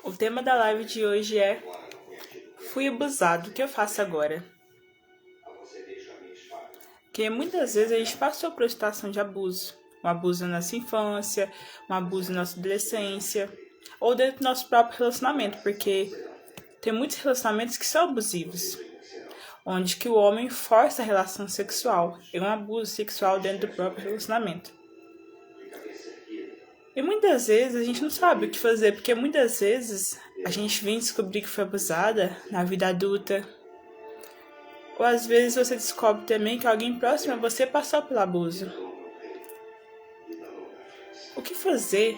O tema da live de hoje é: fui abusado, o que eu faço agora? Porque muitas vezes a gente passou por uma situação de abuso. Um abuso na nossa infância, um abuso na nossa adolescência, ou dentro do nosso próprio relacionamento, porque tem muitos relacionamentos que são abusivos, onde que o homem força a relação sexual. É um abuso sexual dentro do próprio relacionamento. E muitas vezes a gente não sabe o que fazer, porque muitas vezes a gente vem descobrir que foi abusada na vida adulta. Ou às vezes você descobre também que alguém próximo a você passou pelo abuso. O que fazer?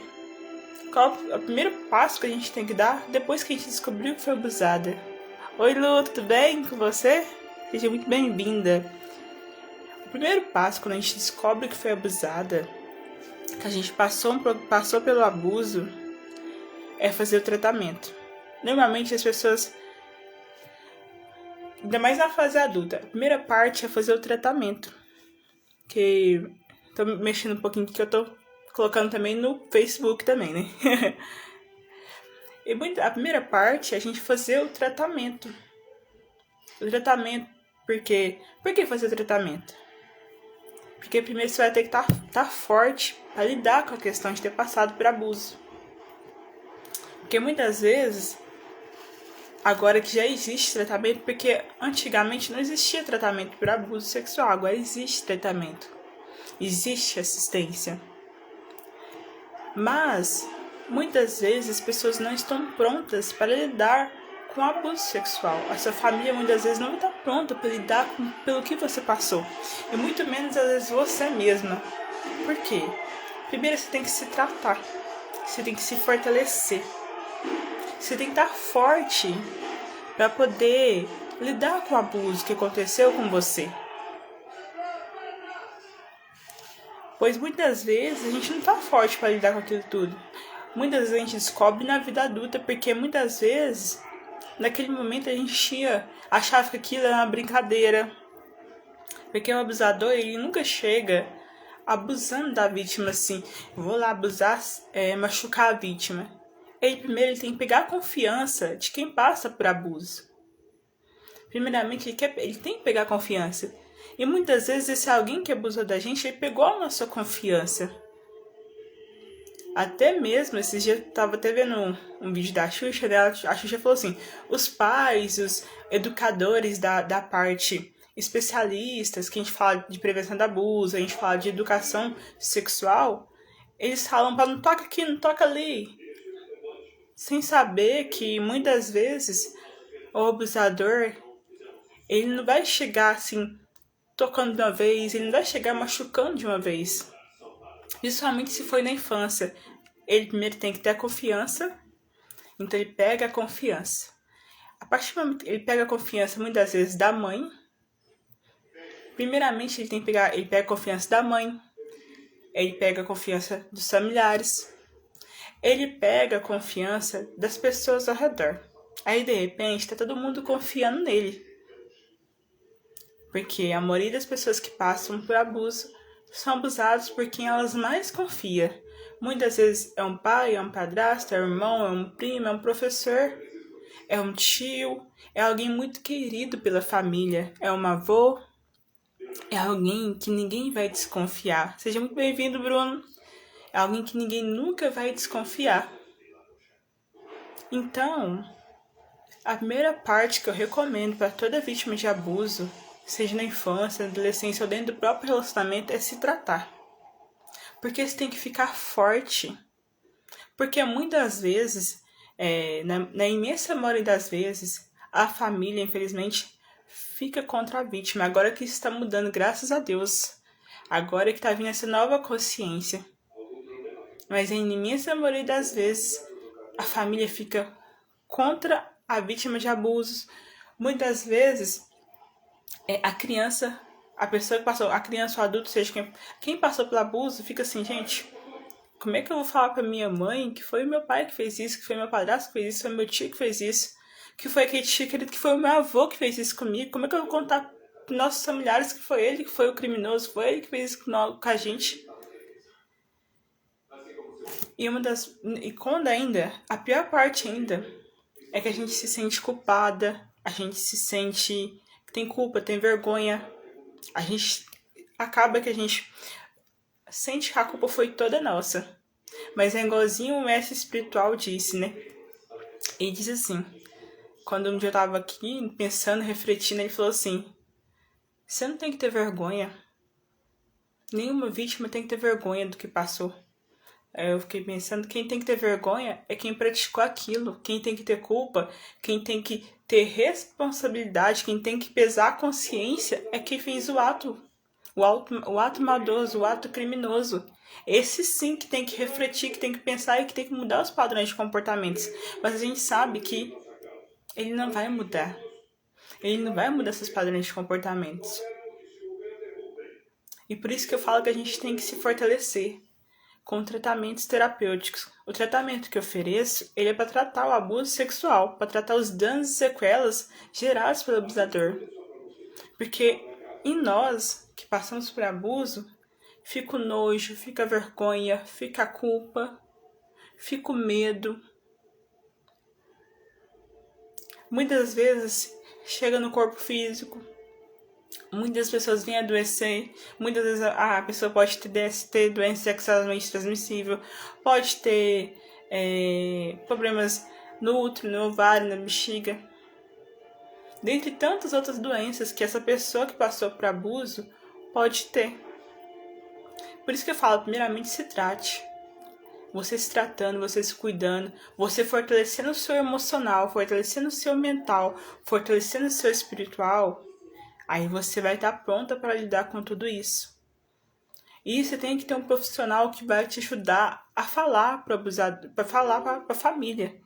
Qual é o primeiro passo que a gente tem que dar depois que a gente descobriu que foi abusada? Oi Lu, tudo bem com você? Seja muito bem-vinda. O primeiro passo quando a gente descobre que foi abusada, que a gente passou pelo abuso, é fazer o tratamento. Normalmente as pessoas, ainda mais na fase adulta, a primeira parte é fazer o tratamento. Que tô mexendo um pouquinho que eu tô colocando também no Facebook também, né? E a primeira parte é a gente fazer o tratamento. O tratamento, por quê? Por que fazer o tratamento? Porque primeiro você vai ter que estar forte para lidar com a questão de ter passado por abuso. Porque muitas vezes, agora que já existe tratamento, porque antigamente não existia tratamento por abuso sexual, agora existe tratamento, existe assistência. Mas, muitas vezes, as pessoas não estão prontas para lidar com abuso sexual. A sua família, muitas vezes, não está pronta para lidar pelo que você passou. E muito menos, às vezes, você mesma. Por quê? Primeiro, você tem que se tratar. Você tem que se fortalecer. Você tem que estar forte para poder lidar com o abuso que aconteceu com você. Pois muitas vezes a gente não tá forte para lidar com aquilo tudo. Muitas vezes a gente descobre na vida adulta, porque muitas vezes, naquele momento a gente achava que aquilo era uma brincadeira. Porque o abusador, ele nunca chega abusando da vítima assim. Vou lá abusar, machucar a vítima. Ele tem que pegar a confiança de quem passa por abuso. Primeiramente, ele tem que pegar a confiança. E muitas vezes esse alguém que abusou da gente, ele pegou a nossa confiança. Até mesmo, esses dias eu tava até vendo um vídeo da Xuxa, né? A Xuxa falou assim, os pais, os educadores da parte especialistas, que a gente fala de prevenção do abuso, a gente fala de educação sexual, eles falam para não toca aqui, não toca ali. Sem saber que muitas vezes o abusador, ele não vai chegar assim, tocando de uma vez, ele não vai chegar machucando de uma vez. Principalmente se foi na infância. Ele primeiro tem que ter a confiança, então ele pega a confiança. A partir do momento que ele pega a confiança, muitas vezes, da mãe, primeiramente ele pega a confiança da mãe, ele pega a confiança dos familiares, ele pega a confiança das pessoas ao redor. Aí, de repente, tá todo mundo confiando nele. Porque a maioria das pessoas que passam por abuso são abusadas por quem elas mais confiam. Muitas vezes é um pai, é um padrasto, é um irmão, é um primo, é um professor, é um tio, é alguém muito querido pela família, é um avô, é alguém que ninguém vai desconfiar. Seja muito bem-vindo, Bruno. É alguém que ninguém nunca vai desconfiar. Então, a primeira parte que eu recomendo para toda vítima de abuso, seja na infância, na adolescência ou dentro do próprio relacionamento, é se tratar. Porque você tem que ficar forte. Porque muitas vezes, na imensa maioria das vezes, a família, infelizmente, fica contra a vítima. Agora que isso está mudando, graças a Deus. Agora que está vindo essa nova consciência. Mas na imensa maioria das vezes, a família fica contra a vítima de abusos. Muitas vezes, a criança, a pessoa que passou, a criança ou adulto, seja quem passou pelo abuso, fica assim, gente, como é que eu vou falar pra minha mãe que foi meu pai que fez isso, que foi meu padrasto que fez isso, que foi meu tio que fez isso, que foi aquele tio querido, que foi o meu avô que fez isso comigo? Como é que eu vou contar pros nossos familiares que foi ele que foi o criminoso, foi ele que fez isso com a gente? E quando ainda, a pior parte ainda é que a gente se sente culpada, a gente se sente que tem culpa, tem vergonha. A gente acaba que a gente sente que a culpa foi toda nossa. Mas é igualzinho o mestre espiritual disse, né? Ele disse assim, quando um dia eu tava aqui pensando, refletindo, ele falou assim: você não tem que ter vergonha. Nenhuma vítima tem que ter vergonha do que passou. Aí eu fiquei pensando, quem tem que ter vergonha é quem praticou aquilo. Quem tem que ter culpa, quem tem que ter responsabilidade, quem tem que pesar a consciência é quem fez o ato. O ato maldoso, o ato criminoso. Esse sim que tem que refletir, que tem que pensar e que tem que mudar os padrões de comportamentos. Mas a gente sabe que ele não vai mudar. Ele não vai mudar esses padrões de comportamentos. E por isso que eu falo que a gente tem que se fortalecer com tratamentos terapêuticos. O tratamento que eu ofereço, ele é para tratar o abuso sexual, para tratar os danos e sequelas gerados pelo abusador. Porque em nós que passamos por abuso, fica o nojo, fica a vergonha, fica a culpa, fica o medo. Muitas vezes chega no corpo físico. Muitas pessoas vêm adoecer, muitas vezes a pessoa pode ter DST, doença sexualmente transmissível, pode ter problemas no útero, no ovário, na bexiga, dentre tantas outras doenças que essa pessoa que passou por abuso pode ter. Por isso que eu falo, primeiramente se trate. Você se tratando, você se cuidando, você fortalecendo o seu emocional, fortalecendo o seu mental, fortalecendo o seu espiritual, aí você vai estar pronta para lidar com tudo isso. E você tem que ter um profissional que vai te ajudar a falar para o abusador, para falar para a família.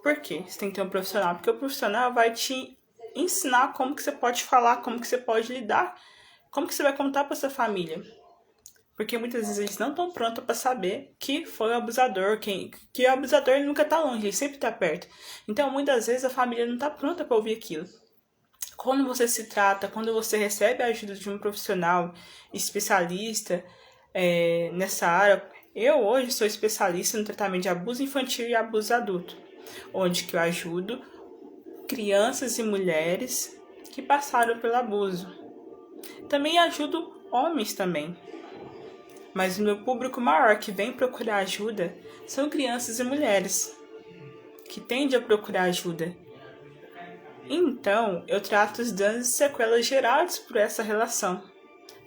Por quê? Você tem que ter um profissional, porque o profissional vai te ensinar como que você pode falar, como que você pode lidar, como que você vai contar para sua família. Porque muitas vezes eles não estão prontos para saber que foi o abusador, que o abusador nunca está longe, ele sempre está perto. Então, muitas vezes a família não está pronta para ouvir aquilo. Quando você se trata, quando você recebe a ajuda de um profissional especialista nessa área, eu hoje sou especialista no tratamento de abuso infantil e abuso adulto, onde que eu ajudo crianças e mulheres que passaram pelo abuso. Também ajudo homens também, mas o meu público maior que vem procurar ajuda são crianças e mulheres que tendem a procurar ajuda. Então, eu trato os danos e sequelas gerados por essa relação,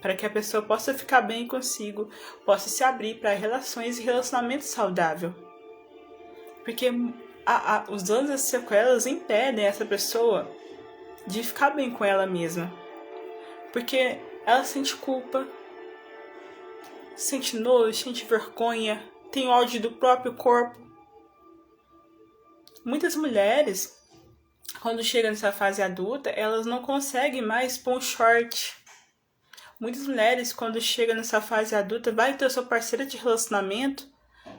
para que a pessoa possa ficar bem consigo, possa se abrir para relações e relacionamentos saudáveis. Porque os danos e sequelas impedem essa pessoa de ficar bem com ela mesma. Porque ela sente culpa, sente nojo, sente vergonha, tem ódio do próprio corpo. Muitas mulheres, quando chegam nessa fase adulta, elas não conseguem mais pôr um short. Muitas mulheres, quando chegam nessa fase adulta, vai ter sua parceira de relacionamento,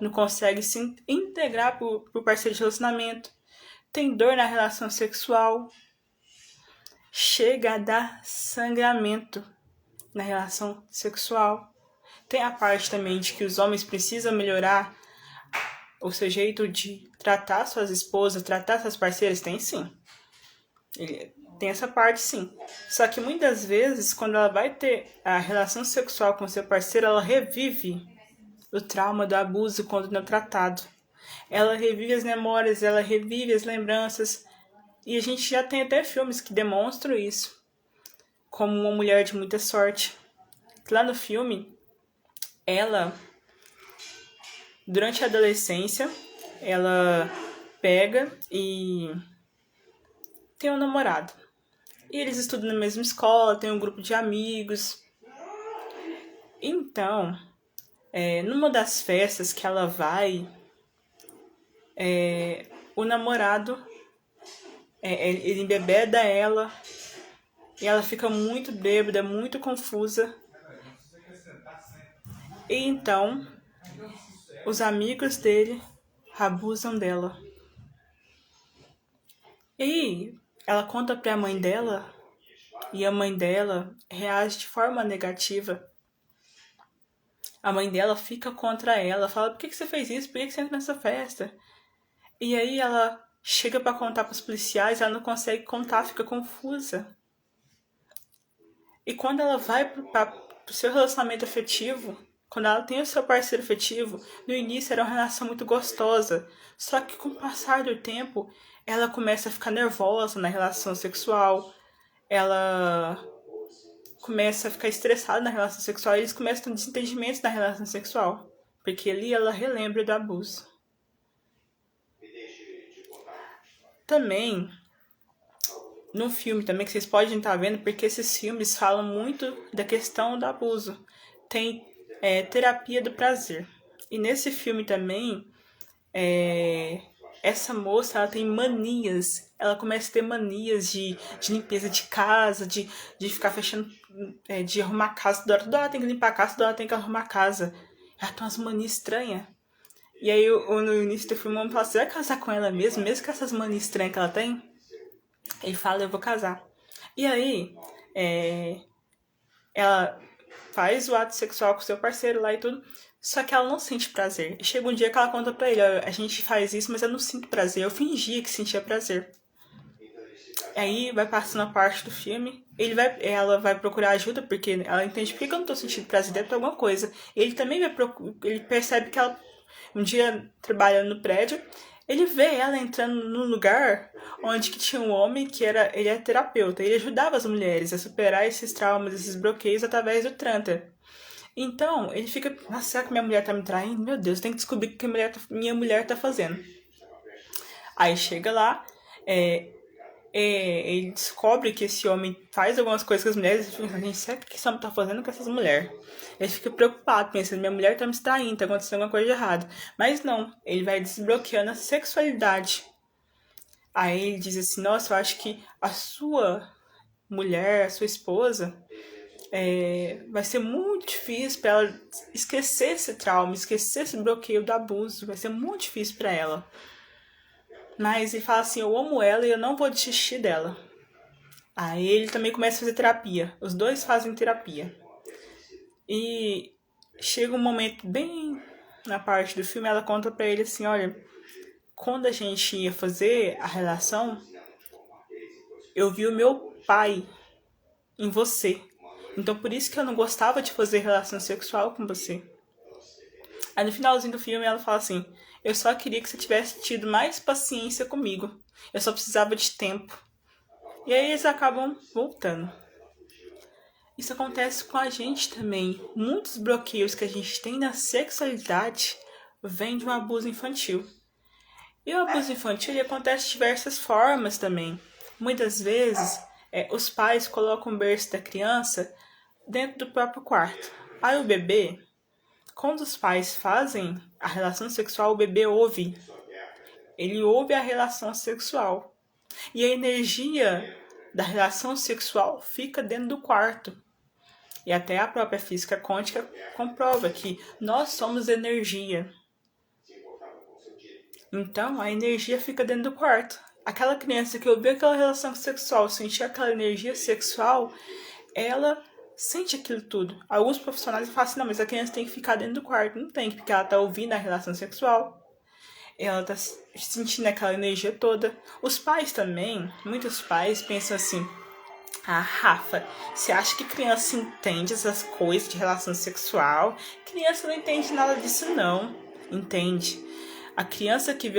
não consegue se integrar por parceiro de relacionamento, tem dor na relação sexual, chega a dar sangramento na relação sexual. Tem a parte também de que os homens precisam melhorar o seu jeito de tratar suas esposas, tratar suas parceiras, tem sim. Tem essa parte sim. Só que muitas vezes, quando ela vai ter a relação sexual com seu parceiro, ela revive o trauma do abuso quando não tratado. Ela revive as memórias, ela revive as lembranças. E a gente já tem até filmes que demonstram isso. Como Uma Mulher de Muita Sorte. Lá no filme, ela, durante a adolescência, ela pega e tem um namorado. E eles estudam na mesma escola, tem um grupo de amigos. Então, numa das festas que ela vai, o namorado, ele embebeda ela, e ela fica muito bêbada, muito confusa. E então, os amigos dele abusam dela. E ela conta para a mãe dela, e a mãe dela reage de forma negativa. A mãe dela fica contra ela, fala, por que você fez isso? Por que você entra nessa festa? E aí ela chega pra contar pros policiais, ela não consegue contar, fica confusa. E quando ela vai pro seu relacionamento afetivo, quando ela tem o seu parceiro afetivo, no início era uma relação muito gostosa. Só que com o passar do tempo, ela começa a ficar nervosa na relação sexual. Ela começa a ficar estressada na relação sexual. E eles começam a ter desentendimentos na relação sexual. Porque ali ela relembra do abuso. Também, no filme também, que vocês podem estar vendo, porque esses filmes falam muito da questão do abuso. Tem terapia do prazer. E nesse filme também, essa moça, ela tem manias. Ela começa a ter manias de limpeza de casa, de ficar fechando, de arrumar a casa. Toda hora ela tem que limpar a casa, toda hora tem que arrumar a casa. Ela tem umas manias estranhas. E aí, no início do filme, o homem fala, você vai casar com ela mesmo com essas manias estranhas que ela tem? Ele fala, eu vou casar. E aí, ela faz o ato sexual com o seu parceiro lá e tudo, só que ela não sente prazer. E chega um dia que ela conta pra ele, a gente faz isso, mas eu não sinto prazer. Eu fingia que sentia prazer. Aí vai passando a parte do filme, ela vai procurar ajuda, porque ela entende por que eu não tô sentindo prazer, deve ter alguma coisa. Ele também ele percebe que ela, um dia trabalhando no prédio, ele vê ela entrando num lugar onde que tinha um homem que ele é terapeuta. Ele ajudava as mulheres a superar esses traumas, esses bloqueios através do Tantra. Então, ele fica, nossa, será que minha mulher tá me traindo? Meu Deus, tem que descobrir o que minha mulher tá fazendo. Aí chega lá, ele descobre que esse homem faz algumas coisas com as mulheres e fica, gente, sabe o que esse homem tá fazendo com essas mulheres? Ele fica preocupado, pensando, minha mulher tá me traindo, tá acontecendo alguma coisa de errada. Mas não, ele vai desbloqueando a sexualidade. Aí ele diz assim, nossa, eu acho que a sua mulher, a sua esposa, vai ser muito difícil para ela esquecer esse trauma, esquecer esse bloqueio do abuso, vai ser muito difícil para ela. Mas ele fala assim, eu amo ela e eu não vou desistir dela. Aí ele também começa a fazer terapia. Os dois fazem terapia. E chega um momento bem na parte do filme, ela conta pra ele assim, olha, quando a gente ia fazer a relação, eu vi o meu pai em você. Então por isso que eu não gostava de fazer relação sexual com você. Aí no finalzinho do filme ela fala assim, eu só queria que você tivesse tido mais paciência comigo. Eu só precisava de tempo. E aí eles acabam voltando. Isso acontece com a gente também. Muitos bloqueios que a gente tem na sexualidade vêm de um abuso infantil. E o abuso infantil ele acontece de diversas formas também. Muitas vezes, os pais colocam o berço da criança dentro do próprio quarto. Aí o bebê, quando os pais fazem a relação sexual, o bebê ouve. Ele ouve a relação sexual. E a energia da relação sexual fica dentro do quarto. E até a própria física quântica comprova que nós somos energia. Então, a energia fica dentro do quarto. Aquela criança que ouviu aquela relação sexual, sentiu aquela energia sexual, ela sente aquilo tudo. Alguns profissionais falam assim, não, mas a criança tem que ficar dentro do quarto. Não tem, porque ela está ouvindo a relação sexual. Ela está sentindo aquela energia toda. Os pais também, muitos pais pensam assim, ah, Rafa, você acha que criança entende essas coisas de relação sexual? Criança não entende nada disso não, entende? A criança que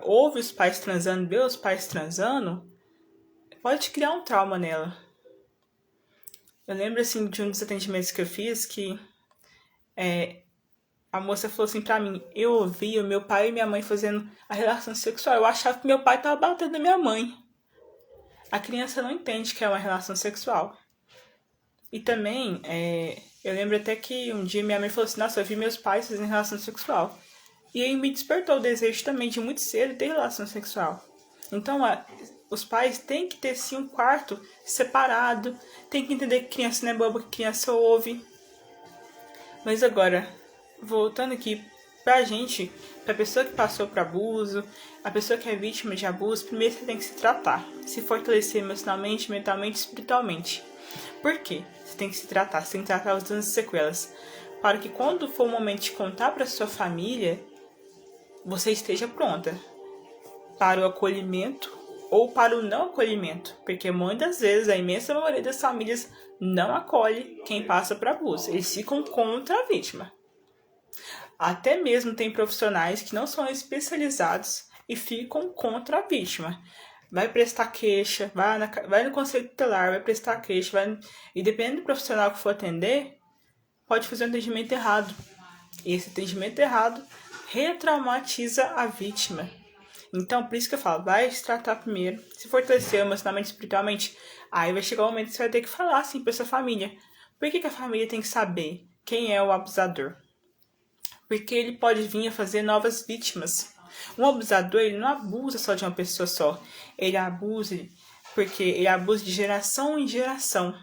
ouve os pais transando, vê os pais transando, pode criar um trauma nela. Eu lembro assim de um dos atendimentos que eu fiz que a moça falou assim pra mim, eu ouvi o meu pai e minha mãe fazendo a relação sexual, eu achava que meu pai tava batendo na minha mãe. A criança não entende que é uma relação sexual. E também, eu lembro até que um dia minha mãe falou assim, nossa, eu vi meus pais fazendo relação sexual. E aí me despertou o desejo também de muito cedo ter relação sexual. Então, os pais têm que ter sim um quarto separado, tem que entender que criança não é boba, que criança ouve. Mas agora, voltando aqui pra gente, pra pessoa que passou por abuso, a pessoa que é vítima de abuso, primeiro você tem que se tratar, se fortalecer emocionalmente, mentalmente, espiritualmente. Por quê? Você tem que se tratar, você tem que tratar as sequelas. para que quando for o momento de contar para sua família, você esteja pronta para o acolhimento ou para o não acolhimento, porque muitas vezes a imensa maioria das famílias não acolhe quem passa por abuso, eles ficam contra a vítima. Até mesmo tem profissionais que não são especializados e ficam contra a vítima. Vai prestar queixa, vai no conselho tutelar, vai prestar queixa, e dependendo do profissional que for atender, pode fazer um atendimento errado. E esse atendimento errado retraumatiza a vítima. Então, por isso que eu falo, vai se tratar primeiro, se fortalecer emocionalmente, espiritualmente, aí vai chegar o momento que você vai ter que falar assim pra sua família. Por que a família tem que saber quem é o abusador? Porque ele pode vir a fazer novas vítimas. Um abusador, ele não abusa só de uma pessoa só. Ele abusa porque ele abusa de geração em geração.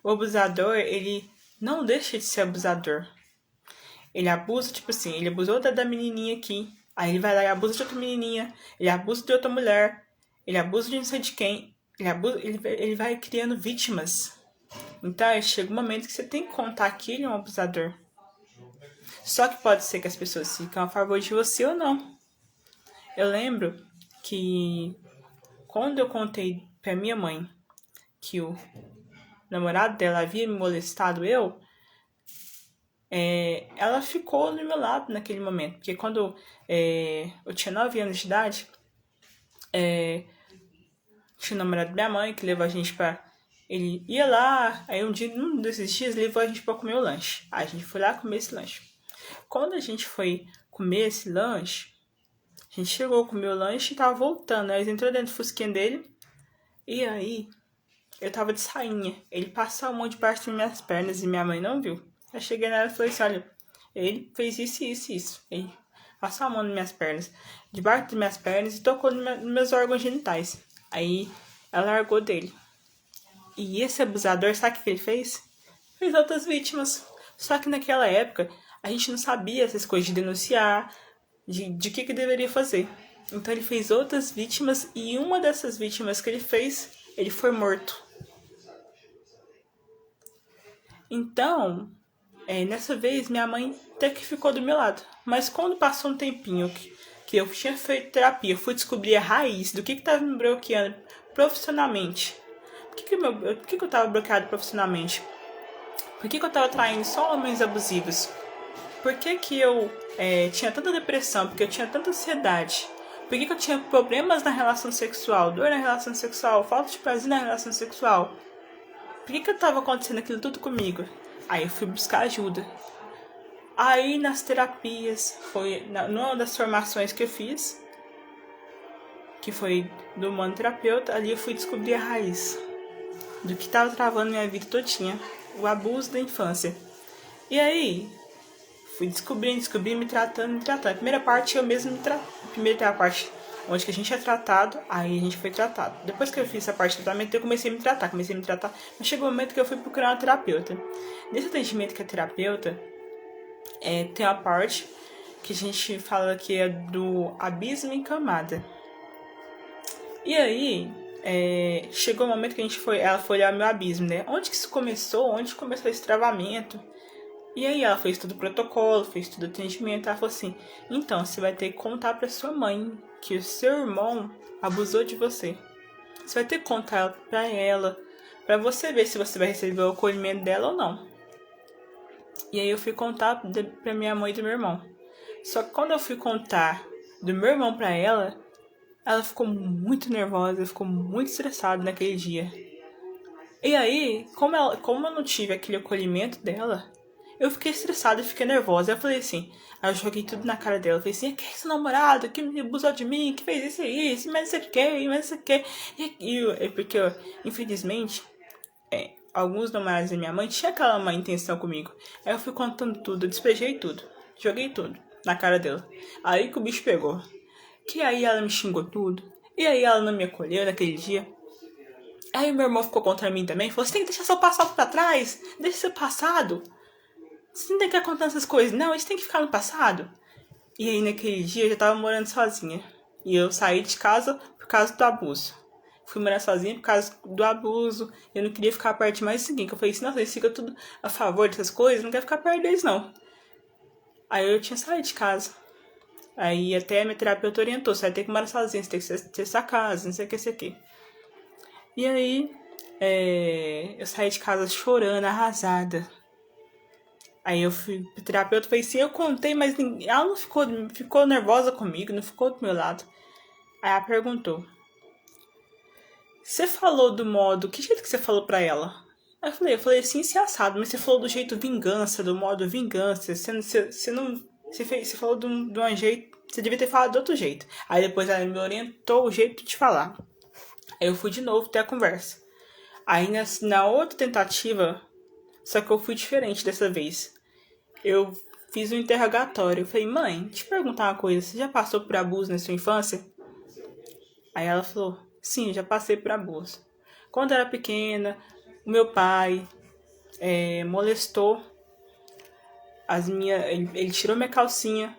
O abusador, ele não deixa de ser abusador. Ele abusa, tipo assim, ele abusou da menininha aqui. Aí ele vai lá e abusa de outra menininha. Ele abusa de outra mulher. Ele abusa de não sei de quem. Ele vai criando vítimas. Então, chega um momento que você tem que contar que ele é um abusador. Só que pode ser que as pessoas fiquem a favor de você ou não. Eu lembro que quando eu contei pra minha mãe que o namorado dela havia me molestado ela ficou do meu lado naquele momento. Porque quando eu tinha 9 anos de idade, tinha o namorado da minha mãe que levou a gente pra... Ele ia lá, aí um desses dias, levou a gente pra comer o lanche. Aí a gente foi lá comer esse lanche. Quando a gente foi comer esse lanche, a gente chegou a comer o lanche e tava voltando. Aí ele entrou dentro do fusquinha dele. E aí, eu tava de sainha. Ele passou a mão debaixo das minhas pernas e minha mãe não viu. Eu cheguei nela e falei assim, olha, ele fez isso, isso, isso. Ele passou a mão nas minhas pernas, debaixo das minhas pernas e tocou nos meus órgãos genitais. Aí, ela largou dele. E esse abusador, sabe o que ele fez? Fez outras vítimas. Só que naquela época, a gente não sabia essas coisas de denunciar, de que deveria fazer. Então ele fez outras vítimas e uma dessas vítimas que ele fez, ele foi morto. Então, nessa vez minha mãe até que ficou do meu lado. Mas quando passou um tempinho que eu tinha feito terapia, eu fui descobrir a raiz do que estava me bloqueando profissionalmente. Por que eu estava bloqueado profissionalmente? Por que eu estava traindo só homens abusivos? Por que eu tinha tanta depressão? Porque eu tinha tanta ansiedade? Por que eu tinha problemas na relação sexual? Dor na relação sexual? Falta de prazer na relação sexual? Por que estava acontecendo aquilo tudo comigo? Aí eu fui buscar ajuda. Aí nas terapias, numa das formações que eu fiz, que foi do manoterapeuta, ali eu fui descobrir a raiz do que estava travando minha vida todinha. O abuso da infância. E aí, fui descobrindo, me tratando. A primeira parte eu mesmo me tratei. Primeiro tem a parte onde que a gente é tratado, aí a gente foi tratado. Depois que eu fiz essa parte de tratamento, eu comecei a me tratar. Mas chegou o momento que eu fui procurar uma terapeuta. Nesse atendimento que é terapeuta, tem a parte que a gente fala que é do abismo em camada. E aí, chegou o momento que ela foi olhar meu abismo, né? Onde que isso começou? Onde começou esse travamento? E aí ela fez todo o protocolo, fez todo o atendimento. Ela falou assim, então, você vai ter que contar pra sua mãe que o seu irmão abusou de você. Você vai ter que contar pra ela, pra você ver se você vai receber o acolhimento dela ou não. E aí eu fui contar pra minha mãe e do meu irmão. Só que quando eu fui contar do meu irmão pra ela ficou muito nervosa, ficou muito estressada naquele dia. E aí, como eu não tive aquele acolhimento dela, eu fiquei estressada e fiquei nervosa. Eu falei assim, aí eu joguei tudo na cara dela. Eu falei assim, que é esse namorado que me abusou de mim, que fez isso e isso, mas não sei o que, mas não sei o que. Porque, infelizmente, alguns namorados da minha mãe tinham aquela má intenção comigo. Aí eu fui contando tudo, eu despejei tudo, joguei tudo na cara dela. Aí que o bicho pegou. Que aí ela me xingou tudo. E aí ela não me acolheu naquele dia. Aí meu irmão ficou contra mim também. Falou, você tem que deixar seu passado pra trás. Deixa seu passado. Você não tem que ficar contando essas coisas. Não, isso tem que ficar no passado. E aí naquele dia eu já tava morando sozinha. E eu saí de casa por causa do abuso. fui morar sozinha por causa do abuso. Eu não queria ficar perto de mais ninguém. Que eu falei assim, nossa, eles ficam tudo a favor dessas coisas, não quero ficar perto deles, não. Aí eu tinha saído de casa. Aí até a minha terapeuta orientou, você vai ter que morar sozinha, você tem que ter essa casa, não sei o que, sei o que. E aí, eu saí de casa chorando, arrasada. Aí eu fui pro terapeuta, falei assim, eu contei, mas ela não ficou nervosa comigo, não ficou do meu lado. Aí ela perguntou, você falou do modo, que jeito que você falou pra ela? Aí eu falei assim, se assado, mas você falou do jeito vingança, do modo vingança, você falou de um jeito, você devia ter falado de outro jeito. Aí depois ela me orientou o jeito de falar. Aí eu fui de novo ter a conversa. Aí na outra tentativa, só que eu fui diferente dessa vez. Eu fiz um interrogatório. Eu falei, mãe, deixa eu perguntar uma coisa. Você já passou por abuso na sua infância? Aí ela falou, sim, já passei por abuso. Quando eu era pequena, o meu pai molestou ele tirou minha calcinha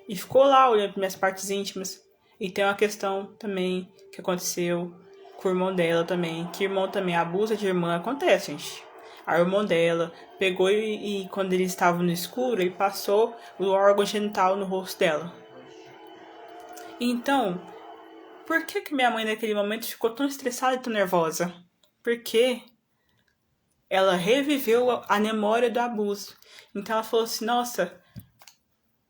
e ficou lá olhando minhas partes íntimas. E tem uma questão também que aconteceu com o irmão dela também. Que irmão também, abuso de irmã acontece, gente. A irmã dela pegou e quando eles estavam no escuro, ele passou o órgão genital no rosto dela. Então, por que minha mãe naquele momento ficou tão estressada e tão nervosa? Porque ela reviveu a memória do abuso. Então ela falou assim, nossa,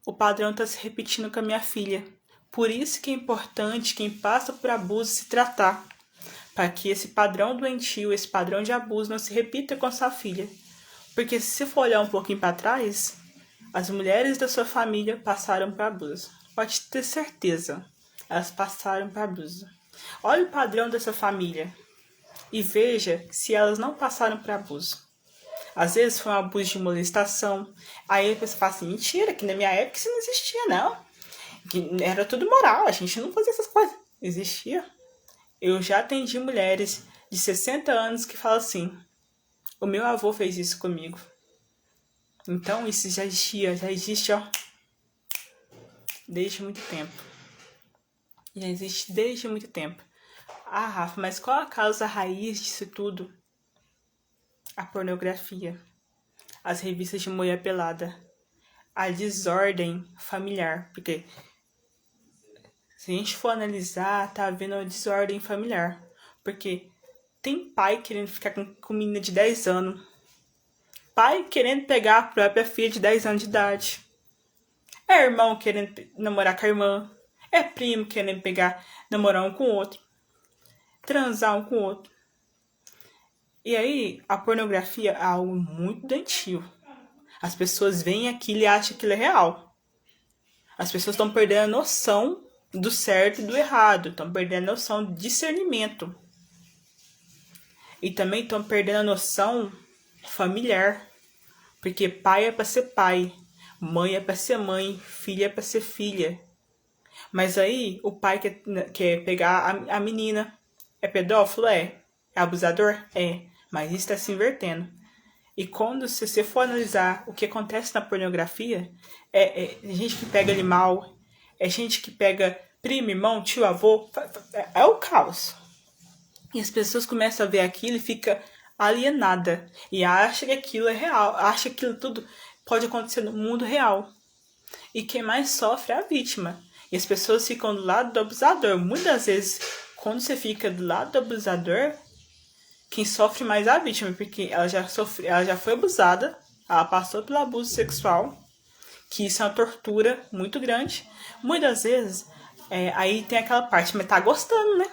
o padrão está se repetindo com a minha filha. Por isso que é importante quem passa por abuso se tratar. Para que esse padrão doentio, esse padrão de abuso não se repita com a sua filha. Porque se você for olhar um pouquinho para trás, as mulheres da sua família passaram por abuso. Pode ter certeza, elas passaram por abuso. Olha o padrão dessa família e veja se elas não passaram por abuso. Às vezes foi um abuso de molestação. Aí a pessoa fala assim, mentira, que na minha época isso não existia, não. Que era tudo moral, a gente não fazia essas coisas. Existia. Eu já atendi mulheres de 60 anos que falam assim, o meu avô fez isso comigo. Então isso já existe, ó, desde muito tempo. Já existe desde muito tempo. Ah, Rafa, mas qual a causa raiz disso tudo? A pornografia, as revistas de mulher pelada, a desordem familiar, porque se a gente for analisar, tá havendo uma desordem familiar, porque tem pai querendo ficar com menina de 10 anos, pai querendo pegar a própria filha de 10 anos de idade, é irmão querendo namorar com a irmã, é primo querendo namorar um com o outro, transar um com o outro. E aí, a pornografia é algo muito doentio. As pessoas veem aquilo e acham que aquilo é real. As pessoas estão perdendo a noção do certo e do errado. Estão perdendo a noção de discernimento. E também estão perdendo a noção familiar. Porque pai é para ser pai. Mãe é para ser mãe. Filha é para ser filha. Mas aí, o pai quer pegar a menina. É pedófilo? É. É abusador? É. Mas isso está se invertendo. E quando você for analisar o que acontece na pornografia, é gente que pega animal, é gente que pega primo, irmão, tio, avô, é o caos. E as pessoas começam a ver aquilo e ficam alienadas. E acham que aquilo é real, acham que aquilo tudo pode acontecer no mundo real. E quem mais sofre é a vítima. E as pessoas ficam do lado do abusador. Muitas vezes, quando você fica do lado do abusador, quem sofre mais é a vítima, porque ela já foi abusada, ela passou pelo abuso sexual, que isso é uma tortura muito grande. Muitas vezes, aí tem aquela parte, mas tá gostando, né?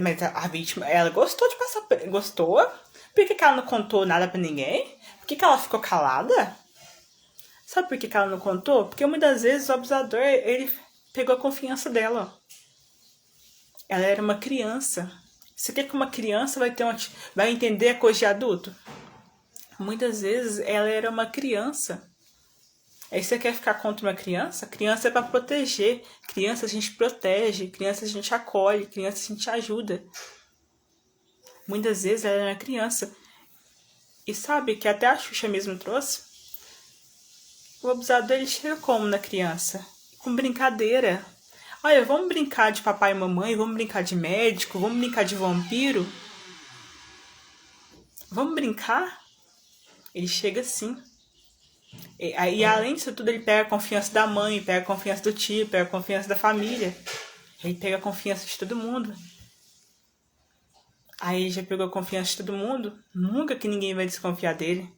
Mas a vítima, ela gostou de passar, gostou? Por que ela não contou nada pra ninguém? Por que ela ficou calada? Sabe por que ela não contou? Porque muitas vezes o abusador, ele pegou a confiança dela. Ela era uma criança. Você quer que uma criança vai entender a coisa de adulto? Muitas vezes ela era uma criança. Aí você quer ficar contra uma criança? Criança é para proteger. Criança a gente protege. Criança a gente acolhe. Criança a gente ajuda. Muitas vezes ela era uma criança. E sabe que até a Xuxa mesmo trouxe? O abusador ele chega como na criança? Com brincadeira. olha, vamos brincar de papai e mamãe, vamos brincar de médico, vamos brincar de vampiro. Vamos brincar? Ele chega assim. E além disso tudo, ele pega a confiança da mãe, pega a confiança do tio, pega a confiança da família. Ele pega a confiança de todo mundo. Aí ele já pegou a confiança de todo mundo, nunca que ninguém vai desconfiar dele.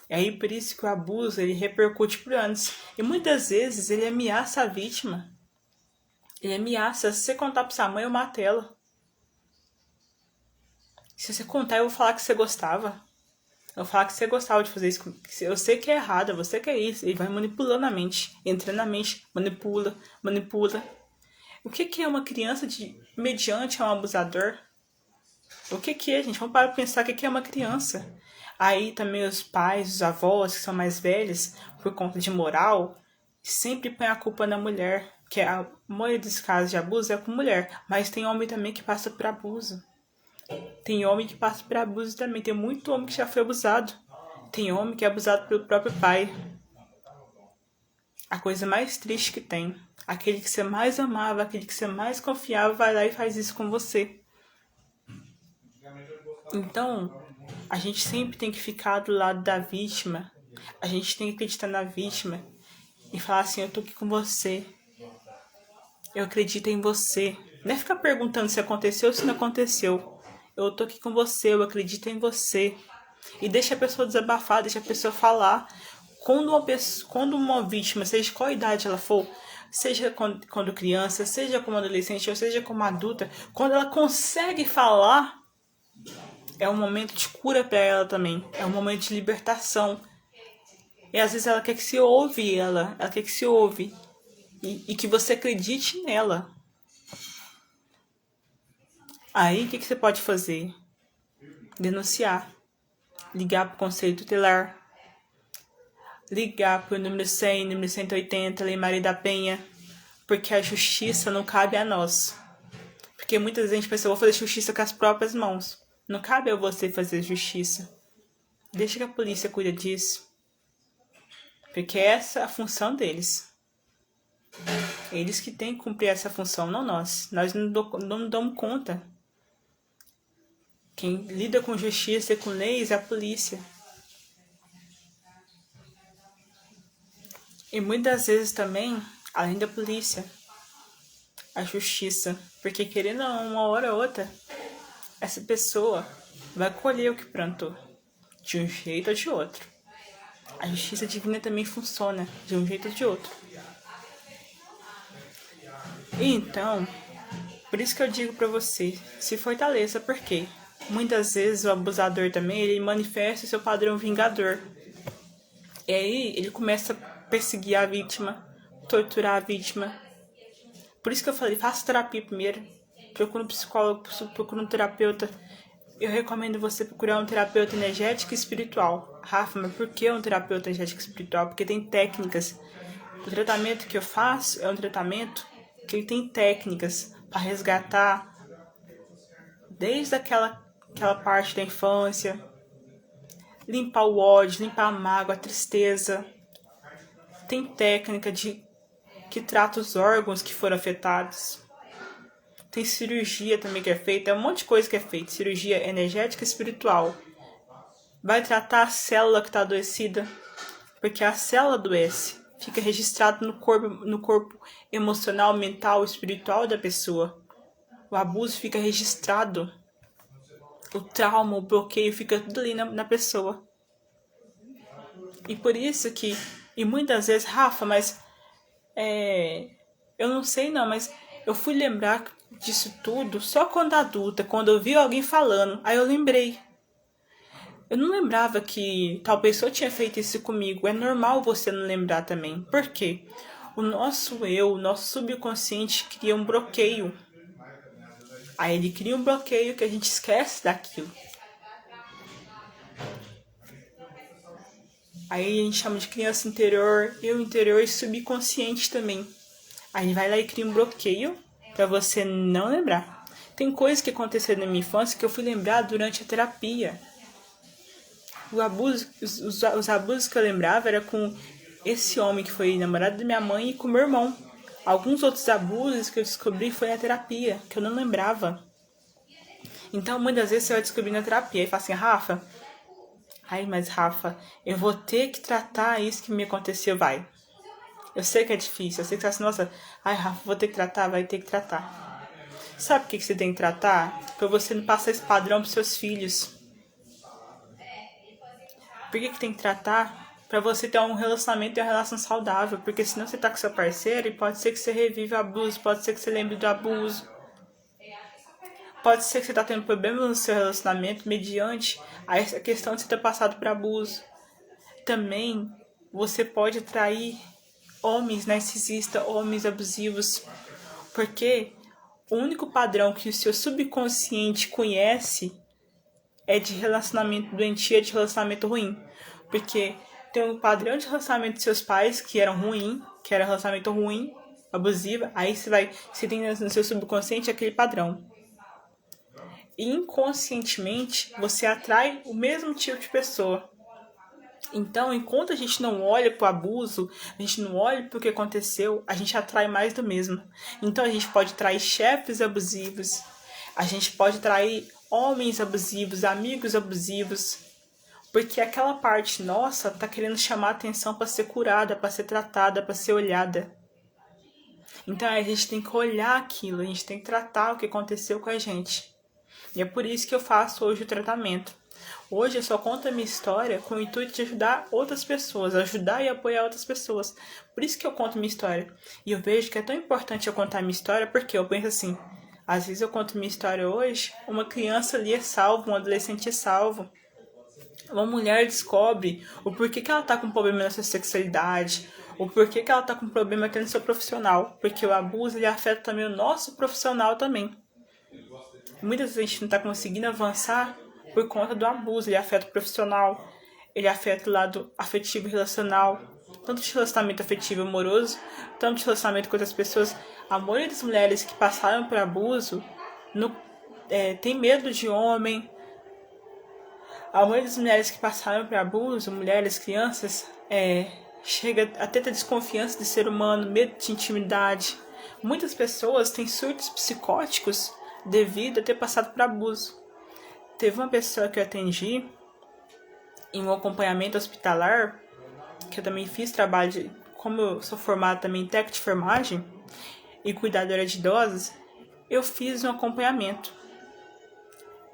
E aí por isso que o abuso, ele repercute por anos. E muitas vezes ele ameaça a vítima. Ele ameaça, se você contar pra sua mãe, eu mato ela. Se você contar, eu vou falar que você gostava. Eu vou falar que você gostava de fazer isso. Eu sei que é errado, você que é isso. Ele vai manipulando a mente. Entra na mente, manipula, manipula. O que é uma criança mediante a um abusador? O que é, gente? Vamos parar pra pensar o que é uma criança. Aí também os pais, os avós, que são mais velhos, por conta de moral, sempre põem a culpa na mulher. Que a maioria dos casos de abuso é com mulher. Mas tem homem também que passa por abuso. Tem homem que passa por abuso também. Tem muito homem que já foi abusado. Tem homem que é abusado pelo próprio pai. A coisa mais triste que tem. Aquele que você mais amava, aquele que você mais confiava, vai lá e faz isso com você. Então, a gente sempre tem que ficar do lado da vítima. A gente tem que acreditar na vítima. E falar assim, eu tô aqui com você. Eu acredito em você. Não é ficar perguntando se aconteceu ou se não aconteceu. Eu tô aqui com você, eu acredito em você. E deixa a pessoa desabafar, deixa a pessoa falar. Quando uma vítima, seja qual idade ela for, seja quando criança, seja como adolescente, ou seja como adulta, quando ela consegue falar, é um momento de cura para ela também. É um momento de libertação. E às vezes ela quer que se ouve ela quer que se ouve. E que você acredite nela. Aí o que você pode fazer? Denunciar. Ligar para o Conselho Tutelar. Ligar para o número 100, número 180, Lei Maria da Penha. Porque a justiça não cabe a nós. Porque muitas vezes a gente pensa, eu vou fazer justiça com as próprias mãos. Não cabe a você fazer justiça. Deixa que a polícia cuide disso. Porque essa é a função deles. Eles que têm que cumprir essa função, não nós. Nós não damos conta. Quem lida com justiça e com leis é a polícia. E muitas vezes também, além da polícia, a justiça. Porque querendo ou não, uma hora ou outra, essa pessoa vai colher o que plantou. De um jeito ou de outro. A justiça divina também funciona de um jeito ou de outro. Então, por isso que eu digo pra você, se fortaleça, porque muitas vezes o abusador também, ele manifesta o seu padrão vingador. E aí ele começa a perseguir a vítima, torturar a vítima. Por isso que eu falei, faça terapia primeiro. Procura um psicólogo, procura um terapeuta. Eu recomendo você procurar um terapeuta energético e espiritual. Rafa, mas por que um terapeuta energético e espiritual? Porque tem técnicas. O tratamento que eu faço é um tratamento que ele tem técnicas para resgatar desde aquela parte da infância, limpar o ódio, limpar a mágoa, a tristeza. Tem técnica que trata os órgãos que foram afetados. Tem cirurgia também que é feita, é um monte de coisa que é feita. Cirurgia energética e espiritual. Vai tratar a célula que está adoecida, porque a célula adoece. Fica registrado no corpo emocional, mental, espiritual da pessoa. O abuso fica registrado. O trauma, o bloqueio fica tudo ali na pessoa. E por isso que... E muitas vezes, Rafa, mas... eu não sei não, mas eu fui lembrar disso tudo só quando adulta, quando eu vi alguém falando. Aí eu lembrei. Eu não lembrava que tal pessoa tinha feito isso comigo. É normal você não lembrar também. Por quê? O nosso eu, o nosso subconsciente cria um bloqueio. Aí ele cria um bloqueio que a gente esquece daquilo. Aí a gente chama de criança interior, eu interior e subconsciente também. Aí vai lá e cria um bloqueio pra você não lembrar. Tem coisas que aconteceram na minha infância que eu fui lembrar durante a terapia. Os abusos que eu lembrava era com esse homem que foi namorado da minha mãe e com meu irmão. Alguns outros abusos que eu descobri foi na terapia, que eu não lembrava. Então, muitas vezes você vai descobrir na terapia e fala assim, Rafa, mas Rafa, eu vou ter que tratar isso que me aconteceu, vai. Eu sei que é difícil, eu sei que você fala assim, nossa, Rafa, vou ter que tratar, vai ter que tratar. Sabe por que você tem que tratar? Pra você não passar esse padrão pros seus filhos. Por que tem que tratar? Pra você ter um relacionamento e uma relação saudável. Porque senão você tá com seu parceiro e pode ser que você reviva o abuso, pode ser que você lembre do abuso. Pode ser que você tá tendo problemas no seu relacionamento mediante a essa questão de você ter passado por abuso. Também você pode atrair homens narcisistas, homens abusivos. Porque o único padrão que o seu subconsciente conhece é de relacionamento doentio, é de relacionamento ruim. Porque tem um padrão de relacionamento de seus pais que eram ruim, que era relacionamento ruim, abusivo, aí você tem no seu subconsciente aquele padrão. E inconscientemente você atrai o mesmo tipo de pessoa. Então, enquanto a gente não olha pro abuso, a gente não olha pro que aconteceu, a gente atrai mais do mesmo. Então a gente pode atrair chefes abusivos, a gente pode atrair homens abusivos, amigos abusivos, porque aquela parte nossa tá querendo chamar a atenção para ser curada, para ser tratada, para ser olhada. Então a gente tem que olhar aquilo, a gente tem que tratar o que aconteceu com a gente. E é por isso que eu faço hoje o tratamento. Hoje eu só conto a minha história com o intuito de ajudar outras pessoas, ajudar e apoiar outras pessoas. Por isso que eu conto minha história. E eu vejo que é tão importante eu contar minha história, porque eu penso assim, às vezes eu conto minha história hoje, uma criança ali é salvo, um adolescente é salvo. Uma mulher descobre o porquê que ela tá com problema na sua sexualidade, o porquê que ela tá com problema aqui no seu profissional. Porque o abuso, ele afeta também o nosso profissional também. Muitas vezes a gente não tá conseguindo avançar por conta do abuso. Ele afeta o profissional, ele afeta o lado afetivo e relacional, tanto de relacionamento afetivo e amoroso, tanto de relacionamento com outras pessoas. A maioria das mulheres que passaram por abuso tem medo de homem. A maioria das mulheres que passaram por abuso, mulheres, crianças, chega a ter desconfiança de ser humano, medo de intimidade. Muitas pessoas têm surtos psicóticos devido a ter passado por abuso. Teve uma pessoa que eu atendi em um acompanhamento hospitalar, que eu também fiz trabalho de, como eu sou formada também em técnica de enfermagem e cuidadora de idosos, eu fiz um acompanhamento.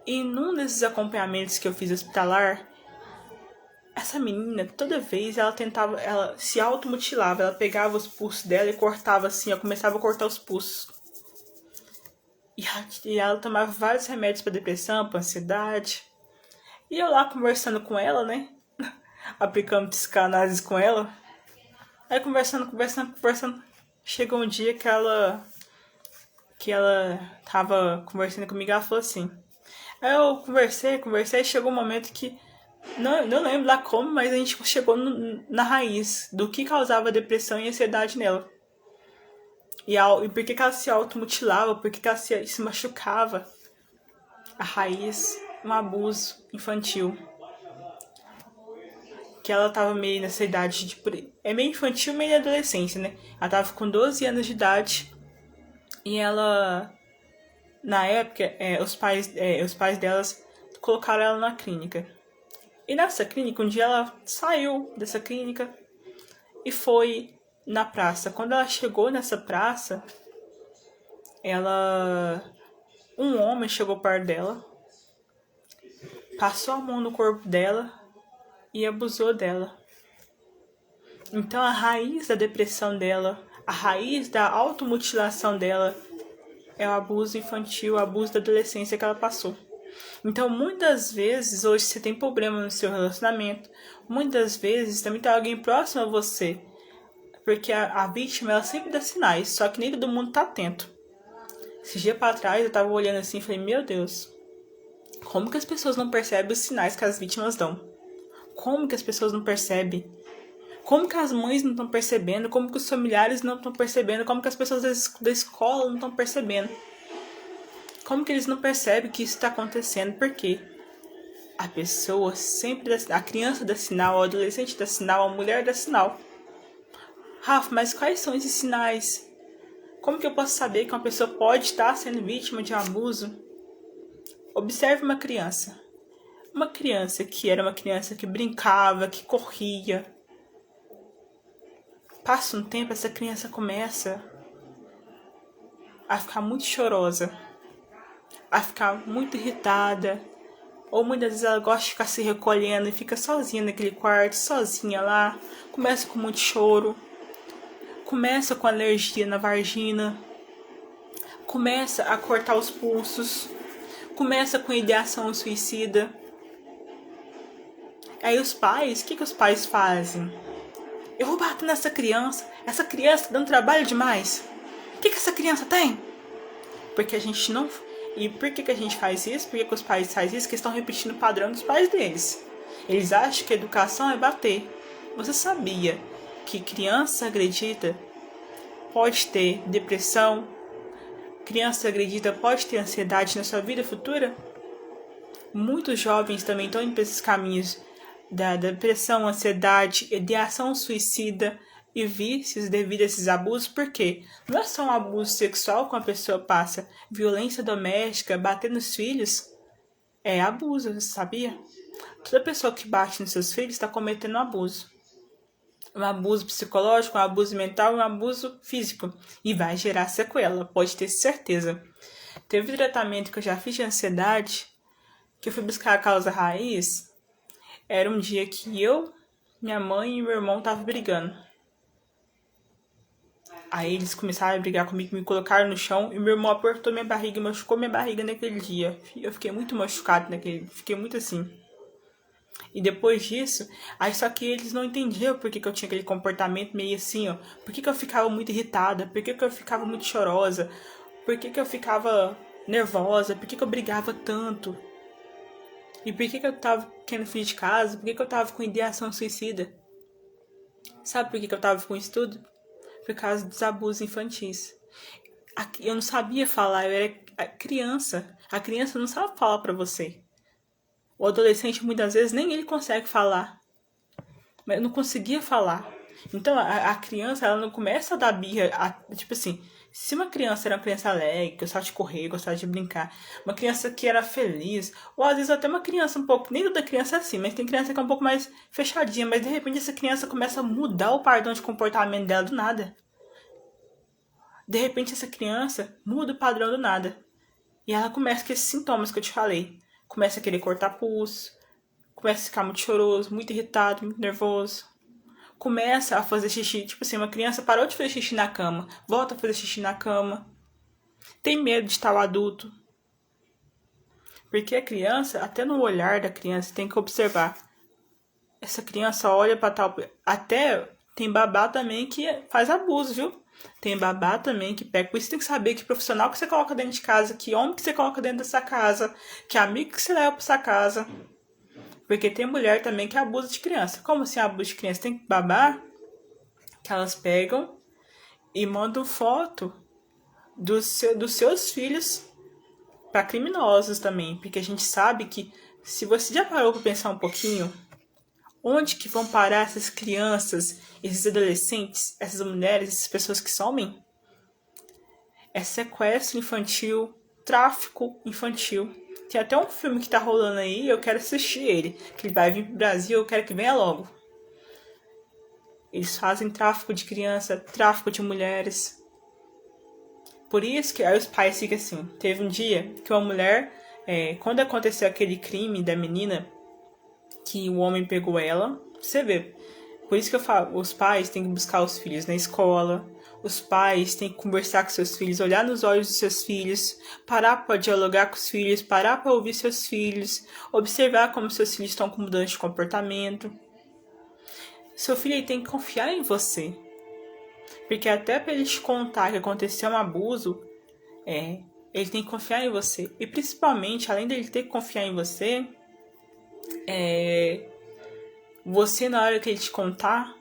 E num desses acompanhamentos que eu fiz hospitalar, essa menina, toda vez ela se automutilava, ela pegava os pulsos dela e cortava assim, ela começava a cortar os pulsos. E ela tomava vários remédios para depressão, para ansiedade. E eu lá conversando com ela, né? Aplicando psicanálise com ela. Aí conversando. Chegou um dia que ela tava conversando comigo, ela falou assim. Aí eu conversei, e chegou um momento que não lembro lá como, mas a gente chegou na raiz do que causava depressão e ansiedade nela. E por que ela se automutilava, por que ela se machucava. A raiz, um abuso infantil. Que ela tava meio nessa idade de... É meio infantil, meio adolescência, né? Ela tava com 12 anos de idade. E ela... Na época, os pais delas colocaram ela na clínica. E nessa clínica, um dia ela saiu dessa clínica e foi na praça. Quando ela chegou nessa praça, um homem chegou perto dela, passou a mão no corpo dela e abusou dela. Então a raiz da depressão dela, a raiz da automutilação dela é o abuso infantil, o abuso da adolescência que ela passou. Então, muitas vezes, hoje você tem problema no seu relacionamento. Muitas vezes, também tem alguém próximo a você. Porque a vítima, ela sempre dá sinais. Só que nem todo mundo tá atento. Esse dia pra trás, eu tava olhando assim e falei, meu Deus. Como que as pessoas não percebem os sinais que as vítimas dão? Como que as pessoas não percebem? Como que as mães não estão percebendo? Como que os familiares não estão percebendo? Como que as pessoas da escola não estão percebendo? Como que eles não percebem que isso está acontecendo? Por quê? A pessoa sempre a criança dá sinal, o adolescente dá sinal, a mulher dá sinal. Rafa, mas quais são esses sinais? Como que eu posso saber que uma pessoa pode estar sendo vítima de um abuso? Observe uma criança. Uma criança que era uma criança que brincava, que corria. Passa um tempo, essa criança começa a ficar muito chorosa, a ficar muito irritada, ou muitas vezes ela gosta de ficar se recolhendo e fica sozinha naquele quarto, sozinha lá, começa com muito choro, começa com alergia na vagina, começa a cortar os pulsos, começa com ideação suicida. Aí os pais, o que os pais fazem? Eu vou bater nessa criança tá dando trabalho demais. O que essa criança tem? Porque a gente não... E por que a gente faz isso? Por que os pais fazem isso? Porque estão repetindo o padrão dos pais deles. Eles acham que a educação é bater. Você sabia que criança agredida pode ter depressão? Criança agredida pode ter ansiedade na sua vida futura? Muitos jovens também estão indo para esses caminhos da depressão, ansiedade, ideação suicida e vícios devido a esses abusos, porque não é só um abuso sexual que uma pessoa passa, violência doméstica, bater nos filhos, é abuso, você sabia? Toda pessoa que bate nos seus filhos está cometendo um abuso. Um abuso psicológico, um abuso mental, um abuso físico. E vai gerar sequela, pode ter certeza. Teve um tratamento que eu já fiz de ansiedade, que eu fui buscar a causa raiz. Era um dia que eu, minha mãe e meu irmão estavam brigando. Aí eles começaram a brigar comigo, me colocaram no chão e meu irmão apertou minha barriga e machucou minha barriga naquele dia. Eu fiquei muito machucado fiquei muito assim. E depois disso, aí só que eles não entendiam por que eu tinha aquele comportamento meio assim, ó. Por que eu ficava muito irritada, por que eu ficava muito chorosa, por que eu ficava nervosa, por que eu brigava tanto. E por que eu tava querendo fugir de casa, por que eu tava com ideação suicida. Sabe por que eu tava com isso tudo? Por causa dos abusos infantis. Eu não sabia falar, eu era criança. A criança não sabe falar pra você. O adolescente, muitas vezes, nem ele consegue falar. Mas eu não conseguia falar. Então, a criança, ela não começa a dar birra. Tipo assim, se uma criança era uma criança alegre, gostava de correr, gostava de brincar, uma criança que era feliz, ou às vezes até uma criança um pouco, nem toda criança é assim, mas tem criança que é um pouco mais fechadinha, mas de repente essa criança começa a mudar o padrão de comportamento dela do nada. De repente essa criança muda o padrão do nada. E ela começa com esses sintomas que eu te falei. Começa a querer cortar pulso, começa a ficar muito choroso, muito irritado, muito nervoso. Começa a fazer xixi, tipo assim, uma criança parou de fazer xixi na cama, volta a fazer xixi na cama. Tem medo de estar o adulto. Porque a criança, até no olhar da criança, tem que observar. Essa criança olha para tal... Até tem babá também que faz abuso, viu? Tem babá também que pega. Por isso tem que saber que profissional que você coloca dentro de casa, que homem que você coloca dentro dessa casa, que amigo que você leva pra essa casa. Porque tem mulher também que abusa de criança. Como assim abuso de criança? Tem babá que elas pegam e mandam foto dos seus filhos para criminosos também. Porque a gente sabe que, se você já parou para pensar um pouquinho, onde que vão parar essas crianças, esses adolescentes, essas mulheres, essas pessoas que somem? É sequestro infantil, tráfico infantil. Tem até um filme que tá rolando aí, eu quero assistir ele. Que ele vai vir pro Brasil, eu quero que venha logo. Eles fazem tráfico de criança, tráfico de mulheres. Por isso que aí os pais ficam assim. Teve um dia que uma mulher, quando aconteceu aquele crime da menina, que o homem pegou ela, você vê. Por isso que eu falo, os pais têm que buscar os filhos na escola, os pais têm que conversar com seus filhos, olhar nos olhos dos seus filhos, parar para dialogar com os filhos, parar para ouvir seus filhos, observar como seus filhos estão com mudança de comportamento. Seu filho ele tem que confiar em você. Porque até para ele te contar que aconteceu um abuso, ele tem que confiar em você. E principalmente, além dele ter que confiar em você, você, na hora que ele te contar,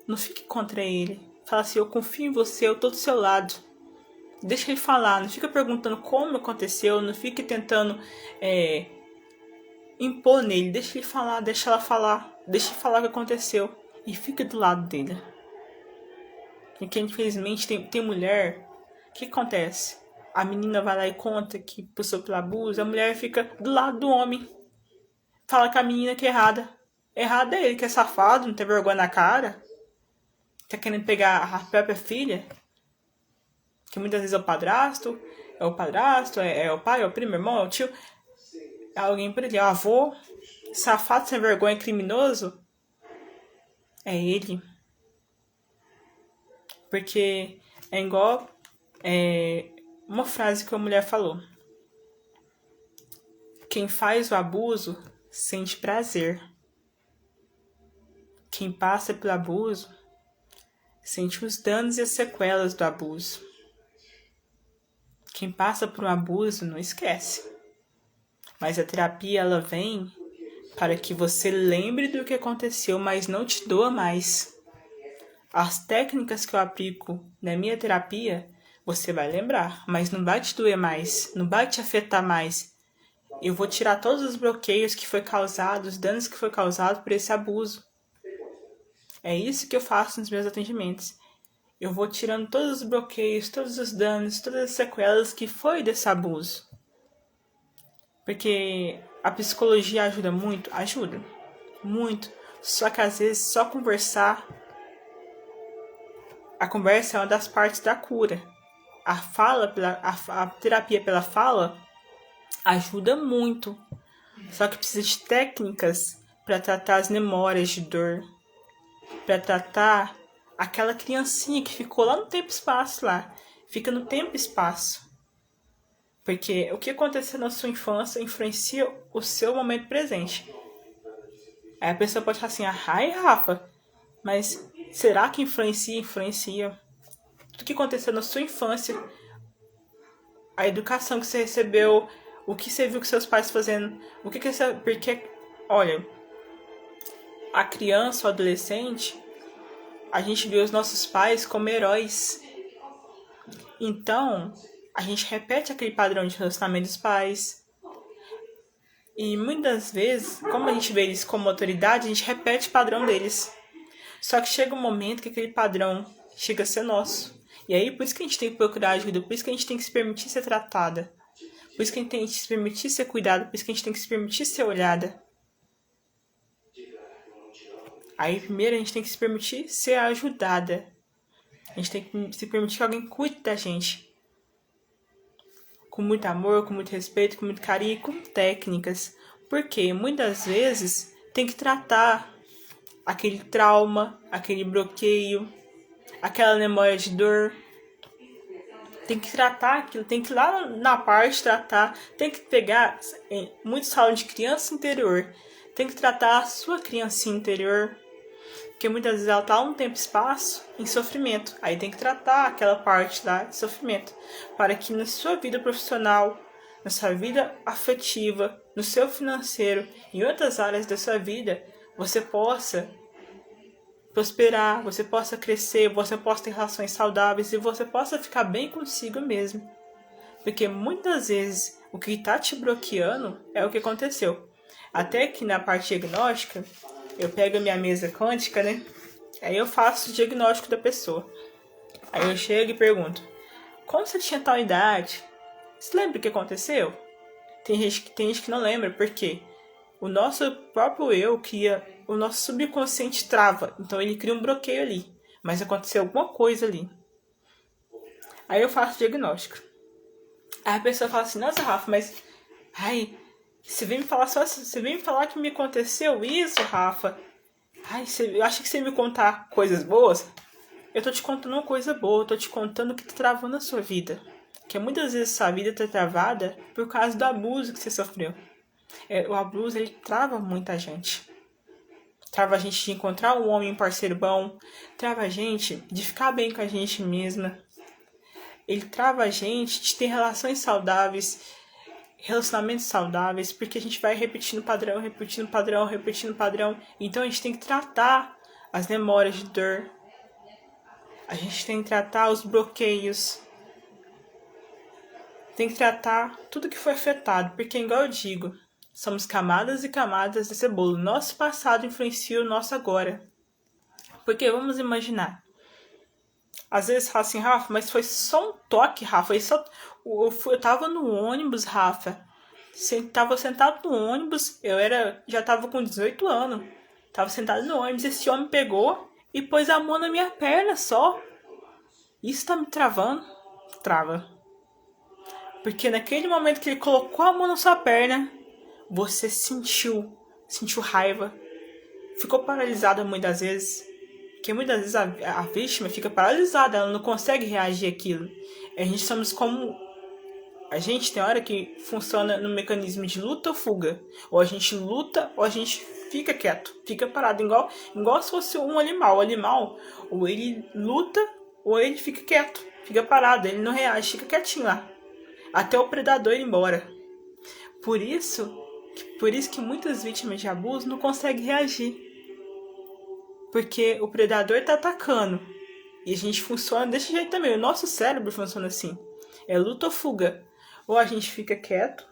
não fique contra ele. Fala assim, eu confio em você, eu tô do seu lado. Deixa ele falar, não fica perguntando como aconteceu, não fique tentando impor nele. Deixa ele falar, deixa ela falar, deixa ele falar o que aconteceu. E fica do lado dele. Porque infelizmente tem mulher O que acontece? A menina vai lá e conta que passou pelo abuso, a mulher fica do lado do homem. Fala que a menina que é errada. Errado é ele, que é safado, não tem vergonha na cara. Tá querendo pegar a própria filha. Que muitas vezes é o padrasto, é o pai, é o primo, é o irmão, é o tio. É alguém por ele, é o avô. Safado, sem vergonha, criminoso. É ele. Porque é igual uma frase que a mulher falou. Quem faz o abuso sente prazer. Quem passa pelo abuso sente os danos e as sequelas do abuso. Quem passa por um abuso não esquece. Mas a terapia, ela vem para que você lembre do que aconteceu, mas não te doa mais. As técnicas que eu aplico na minha terapia, você vai lembrar, mas não vai te doer mais, não vai te afetar mais. Eu vou tirar todos os bloqueios que foi causado, os danos que foi causado por esse abuso. É isso que eu faço nos meus atendimentos. Eu vou tirando todos os bloqueios, todos os danos, todas as sequelas que foi desse abuso. Porque a psicologia ajuda muito? Ajuda. Muito. Só que às vezes só conversar. A conversa é uma das partes da cura. A terapia pela fala ajuda muito. Só que precisa de técnicas para tratar as memórias de dor. Para tratar aquela criancinha que ficou lá no tempo e espaço lá. Fica no tempo e espaço. Porque o que aconteceu na sua infância influencia o seu momento presente. Aí a pessoa pode falar assim, ai Rafa, mas será que influencia? Influencia. Tudo que aconteceu na sua infância, a educação que você recebeu, o que você viu que seus pais fazendo, o que você... Porque, olha, a criança, o adolescente, a gente vê os nossos pais como heróis. Então, a gente repete aquele padrão de relacionamento dos pais. E muitas vezes, como a gente vê eles como autoridade, a gente repete o padrão deles. Só que chega um momento que aquele padrão chega a ser nosso. E aí, por isso que a gente tem que procurar ajuda, por isso que a gente tem que se permitir ser tratada. Por isso que a gente tem que se permitir ser cuidada, por isso que a gente tem que se permitir ser olhada. Aí, primeiro, a gente tem que se permitir ser ajudada. A gente tem que se permitir que alguém cuide da gente. Com muito amor, com muito respeito, com muito carinho e com técnicas. Porque muitas vezes tem que tratar aquele trauma, aquele bloqueio, aquela memória de dor. Tem que tratar aquilo, tem que ir lá na parte tratar, tem que pegar, muitos falam de criança interior, tem que tratar a sua criancinha interior, porque muitas vezes ela está um tempo e espaço em sofrimento, aí tem que tratar aquela parte lá de sofrimento, para que na sua vida profissional, na sua vida afetiva, no seu financeiro, em outras áreas da sua vida, você possa prosperar, você possa crescer, você possa ter relações saudáveis e você possa ficar bem consigo mesmo. Porque muitas vezes o que está te bloqueando é o que aconteceu. Até que na parte diagnóstica, eu pego a minha mesa quântica, né? Aí eu faço o diagnóstico da pessoa. Aí eu chego e pergunto, como você tinha tal idade? Você lembra o que aconteceu? Tem gente que não lembra, porque o nosso próprio eu cria... O nosso subconsciente trava, então ele cria um bloqueio ali. Mas aconteceu alguma coisa ali. Aí eu faço o diagnóstico. Aí a pessoa fala assim, nossa Rafa, mas... Ai, você vem me falar que me aconteceu isso, Rafa? Ai, eu acho que você me contar coisas boas. Eu tô te contando uma coisa boa, eu tô te contando o que tá travando a sua vida. Que muitas vezes sua vida tá travada por causa do abuso que você sofreu. O abuso, ele trava muita gente. Trava a gente de encontrar um homem, um parceiro bom. Trava a gente de ficar bem com a gente mesma. Ele trava a gente de ter relações saudáveis, relacionamentos saudáveis, porque a gente vai repetindo padrão, repetindo padrão, repetindo padrão. Então a gente tem que tratar as memórias de dor. A gente tem que tratar os bloqueios. Tem que tratar tudo que foi afetado, porque igual eu digo, somos camadas e camadas desse bolo. Nosso passado influencia o nosso agora. Porque vamos imaginar, Às vezes fala assim, Rafa, mas foi só um toque, Rafa. Eu tava no ônibus, Rafa. Tava sentado no ônibus, já tava com 18 anos. Tava sentado no ônibus, esse homem pegou e pôs a mão na minha perna só. Isso tá me travando? Trava. Porque naquele momento que ele colocou a mão na sua perna, você sentiu raiva. Ficou paralisada muitas vezes. Porque muitas vezes a vítima fica paralisada, ela não consegue reagir àquilo. A gente somos como... A gente tem hora que funciona no mecanismo de luta ou fuga. Ou a gente luta, ou a gente fica quieto. Fica parado, igual se fosse um animal. O animal, ou ele luta, ou ele fica quieto. Fica parado, ele não reage, fica quietinho lá. Até o predador ir embora. Por isso que muitas vítimas de abuso não conseguem reagir. Porque o predador tá atacando. E a gente funciona desse jeito também. O nosso cérebro funciona assim. É luta ou fuga. Ou a gente fica quieto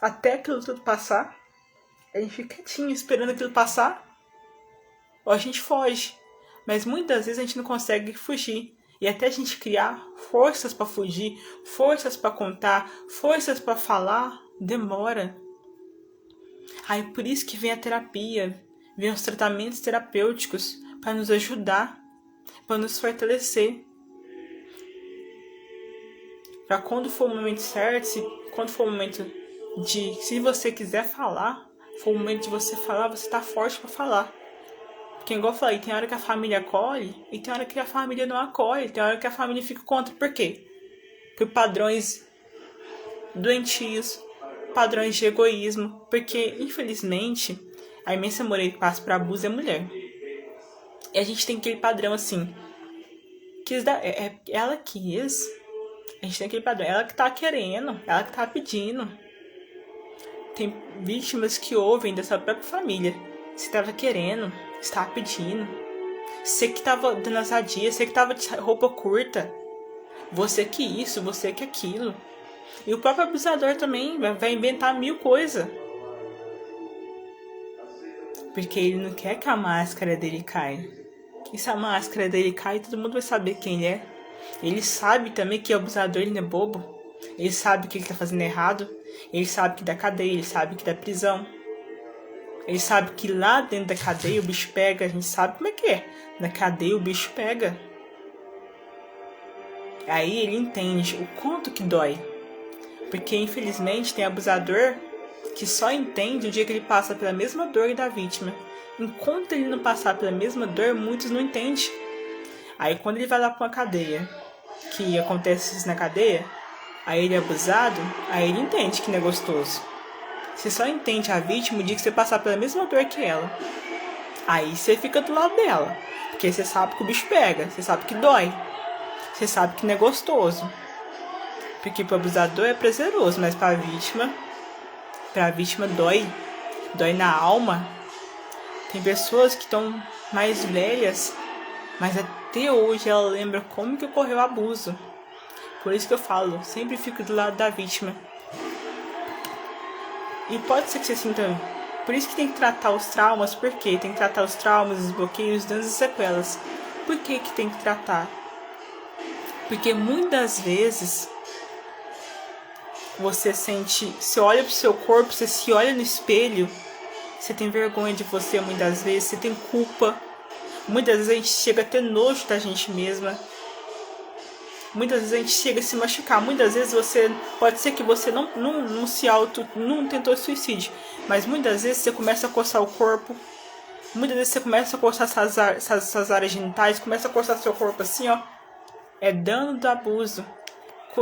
até aquilo tudo passar. A gente fica quietinho esperando aquilo passar. Ou a gente foge. Mas muitas vezes a gente não consegue fugir. E até a gente criar forças para fugir, forças para contar, forças para falar, demora. Aí por isso que vem a terapia, vem os tratamentos terapêuticos para nos ajudar, para nos fortalecer. Para quando for o momento certo, quando for o momento se você quiser falar, for o momento de você falar, você tá forte para falar. Porque, igual eu falei, tem hora que a família acolhe e tem hora que a família não acolhe. Tem hora que a família fica contra. Por quê? Por padrões doentios, padrões de egoísmo. Porque, infelizmente, a imensa maioria que passa por abuso é mulher. E a gente tem aquele padrão assim. Ela quis. A gente tem aquele padrão. Ela que tá querendo. Ela que tá pedindo. Tem vítimas que ouvem dessa própria família. Você tava querendo. Você tava pedindo. Você que tava dando ousadia. Você que tava de roupa curta. Você que isso. Você que aquilo. E o próprio abusador também vai inventar 1000 coisas. Porque ele não quer que a máscara dele caia. E se a máscara dele cai, todo mundo vai saber quem ele é. Ele sabe também que o abusador ele não é bobo. Ele sabe que ele tá fazendo errado. Ele sabe que dá cadeia. Ele sabe que dá prisão. Ele sabe que lá dentro da cadeia o bicho pega. A gente sabe como é que é. Na cadeia o bicho pega. Aí ele entende o quanto que dói. Porque infelizmente tem abusador que só entende o dia que ele passa pela mesma dor da vítima. Enquanto ele não passar pela mesma dor, muitos não entendem. Aí quando ele vai lá pra uma cadeia, que acontece isso na cadeia, aí ele é abusado, aí ele entende que não é gostoso. Você só entende a vítima o dia que você passar pela mesma dor que ela. Aí você fica do lado dela. Porque você sabe que o bicho pega, você sabe que dói. Você sabe que não é gostoso. Porque pro abusador é prazeroso, mas pra vítima dói. Dói na alma. Tem pessoas que estão mais velhas, mas até hoje ela lembra como que ocorreu o abuso. Por isso que eu falo, sempre fico do lado da vítima. E pode ser que você sinta... Por isso que tem que tratar os traumas. Por quê? Tem que tratar os traumas, os bloqueios, danos e sequelas. Por que que tem que tratar? Porque muitas vezes você olha pro seu corpo, você se olha no espelho, você tem vergonha de você muitas vezes, você tem culpa. Muitas vezes a gente chega a ter nojo da gente mesma. Muitas vezes a gente chega a se machucar. Muitas vezes pode ser que você não tentou suicídio, mas muitas vezes você começa a coçar o corpo. Muitas vezes você começa a coçar essas áreas genitais, começa a coçar seu corpo assim, ó. É dano do abuso.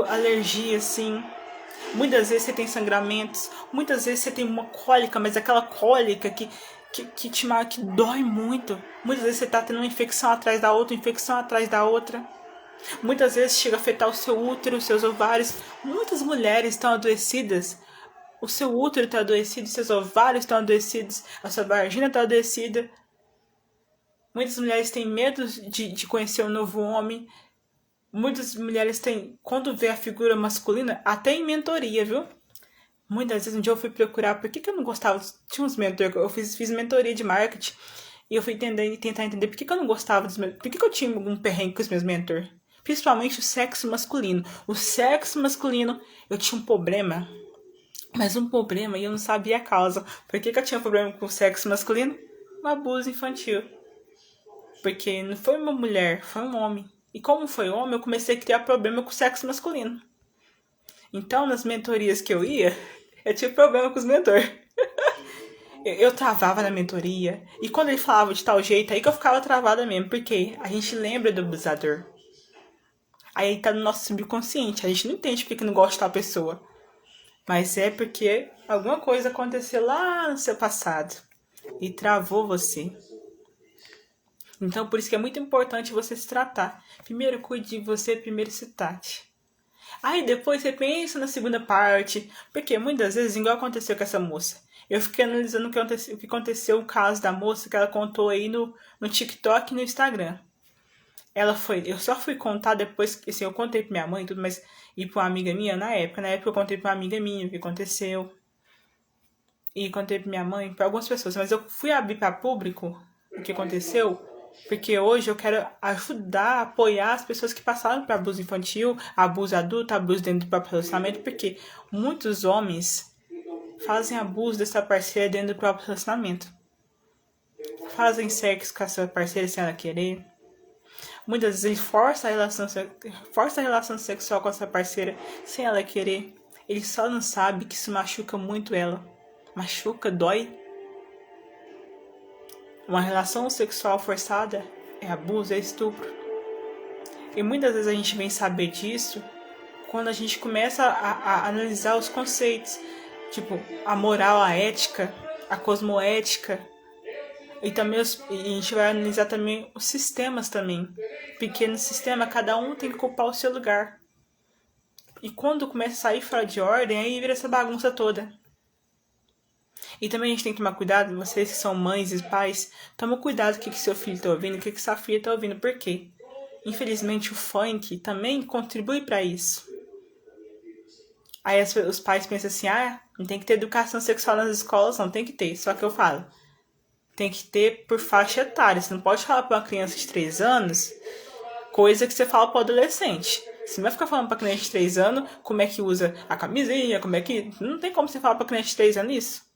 Alergia, assim. Muitas vezes você tem sangramentos. Muitas vezes você tem uma cólica, mas aquela cólica que dói muito. Muitas vezes você tá tendo uma infecção atrás da outra, Muitas vezes chega a afetar o seu útero, os seus ovários. Muitas mulheres estão adoecidas. O seu útero está adoecido, seus ovários estão adoecidos, a sua vagina está adoecida. Muitas mulheres têm medo de conhecer um novo homem. Muitas mulheres têm, quando vê a figura masculina, até em mentoria, viu? Muitas vezes um dia eu fui procurar, por que eu não gostava? Tinha uns mentores, eu fiz mentoria de marketing. E eu fui tentar entender por que eu não gostava dos meus... Por que eu tinha algum perrengue com os meus mentores. Principalmente o sexo masculino. O sexo masculino, eu tinha um problema. Mas um problema e eu não sabia a causa. Por que eu tinha problema com o sexo masculino? Um abuso infantil. Porque não foi uma mulher, foi um homem. E como foi homem, eu comecei a criar problema com o sexo masculino. Então, nas mentorias que eu ia, eu tinha problema com os mentores. Eu travava na mentoria. E quando ele falava de tal jeito, aí que eu ficava travada mesmo. Porque a gente lembra do abusador. Aí tá no nosso subconsciente. A gente não entende porque não gosta de tal pessoa. Mas é porque alguma coisa aconteceu lá no seu passado. E travou você. Então, por isso que é muito importante você se tratar. Primeiro, cuide de você, primeiro se trate. Aí depois você pensa na segunda parte. Porque muitas vezes, igual aconteceu com essa moça. Eu fiquei analisando o que aconteceu, o caso da moça que ela contou aí no TikTok e no Instagram. Eu só fui contar depois que assim, eu contei pra minha mãe e tudo, mas e pra uma amiga minha na época. Na época eu contei pra uma amiga minha o que aconteceu. E contei pra minha mãe, pra algumas pessoas. Mas eu fui abrir pra público o que aconteceu. Porque hoje eu quero ajudar, apoiar as pessoas que passaram por abuso infantil, abuso adulto, abuso dentro do próprio relacionamento. Porque muitos homens fazem abuso dessa parceira dentro do próprio relacionamento. Fazem sexo com a sua parceira sem ela querer. Muitas vezes ele força a relação sexual com essa parceira sem ela querer. Ele só não sabe que isso machuca muito ela. Machuca, dói. Uma relação sexual forçada é abuso, é estupro. E muitas vezes a gente vem saber disso quando a gente começa a analisar os conceitos. Tipo, a moral, a ética, a cosmoética. E também a gente vai analisar também os sistemas também. Porque no sistema cada um tem que ocupar o seu lugar. E quando começa a sair fora de ordem, aí vira essa bagunça toda. E também a gente tem que tomar cuidado, vocês que são mães e pais, toma cuidado com o que seu filho está ouvindo, o que sua filha está ouvindo. Por quê? Infelizmente o funk também contribui para isso. Aí os pais pensam assim, não tem que ter educação sexual nas escolas, não tem que ter. Só que eu falo, tem que ter por faixa etária. Você não pode falar para uma criança de 3 anos coisa que você fala para adolescente. Você não vai ficar falando para criança de 3 anos como é que usa a camisinha, como é que... Não tem como você falar para criança de 3 anos isso.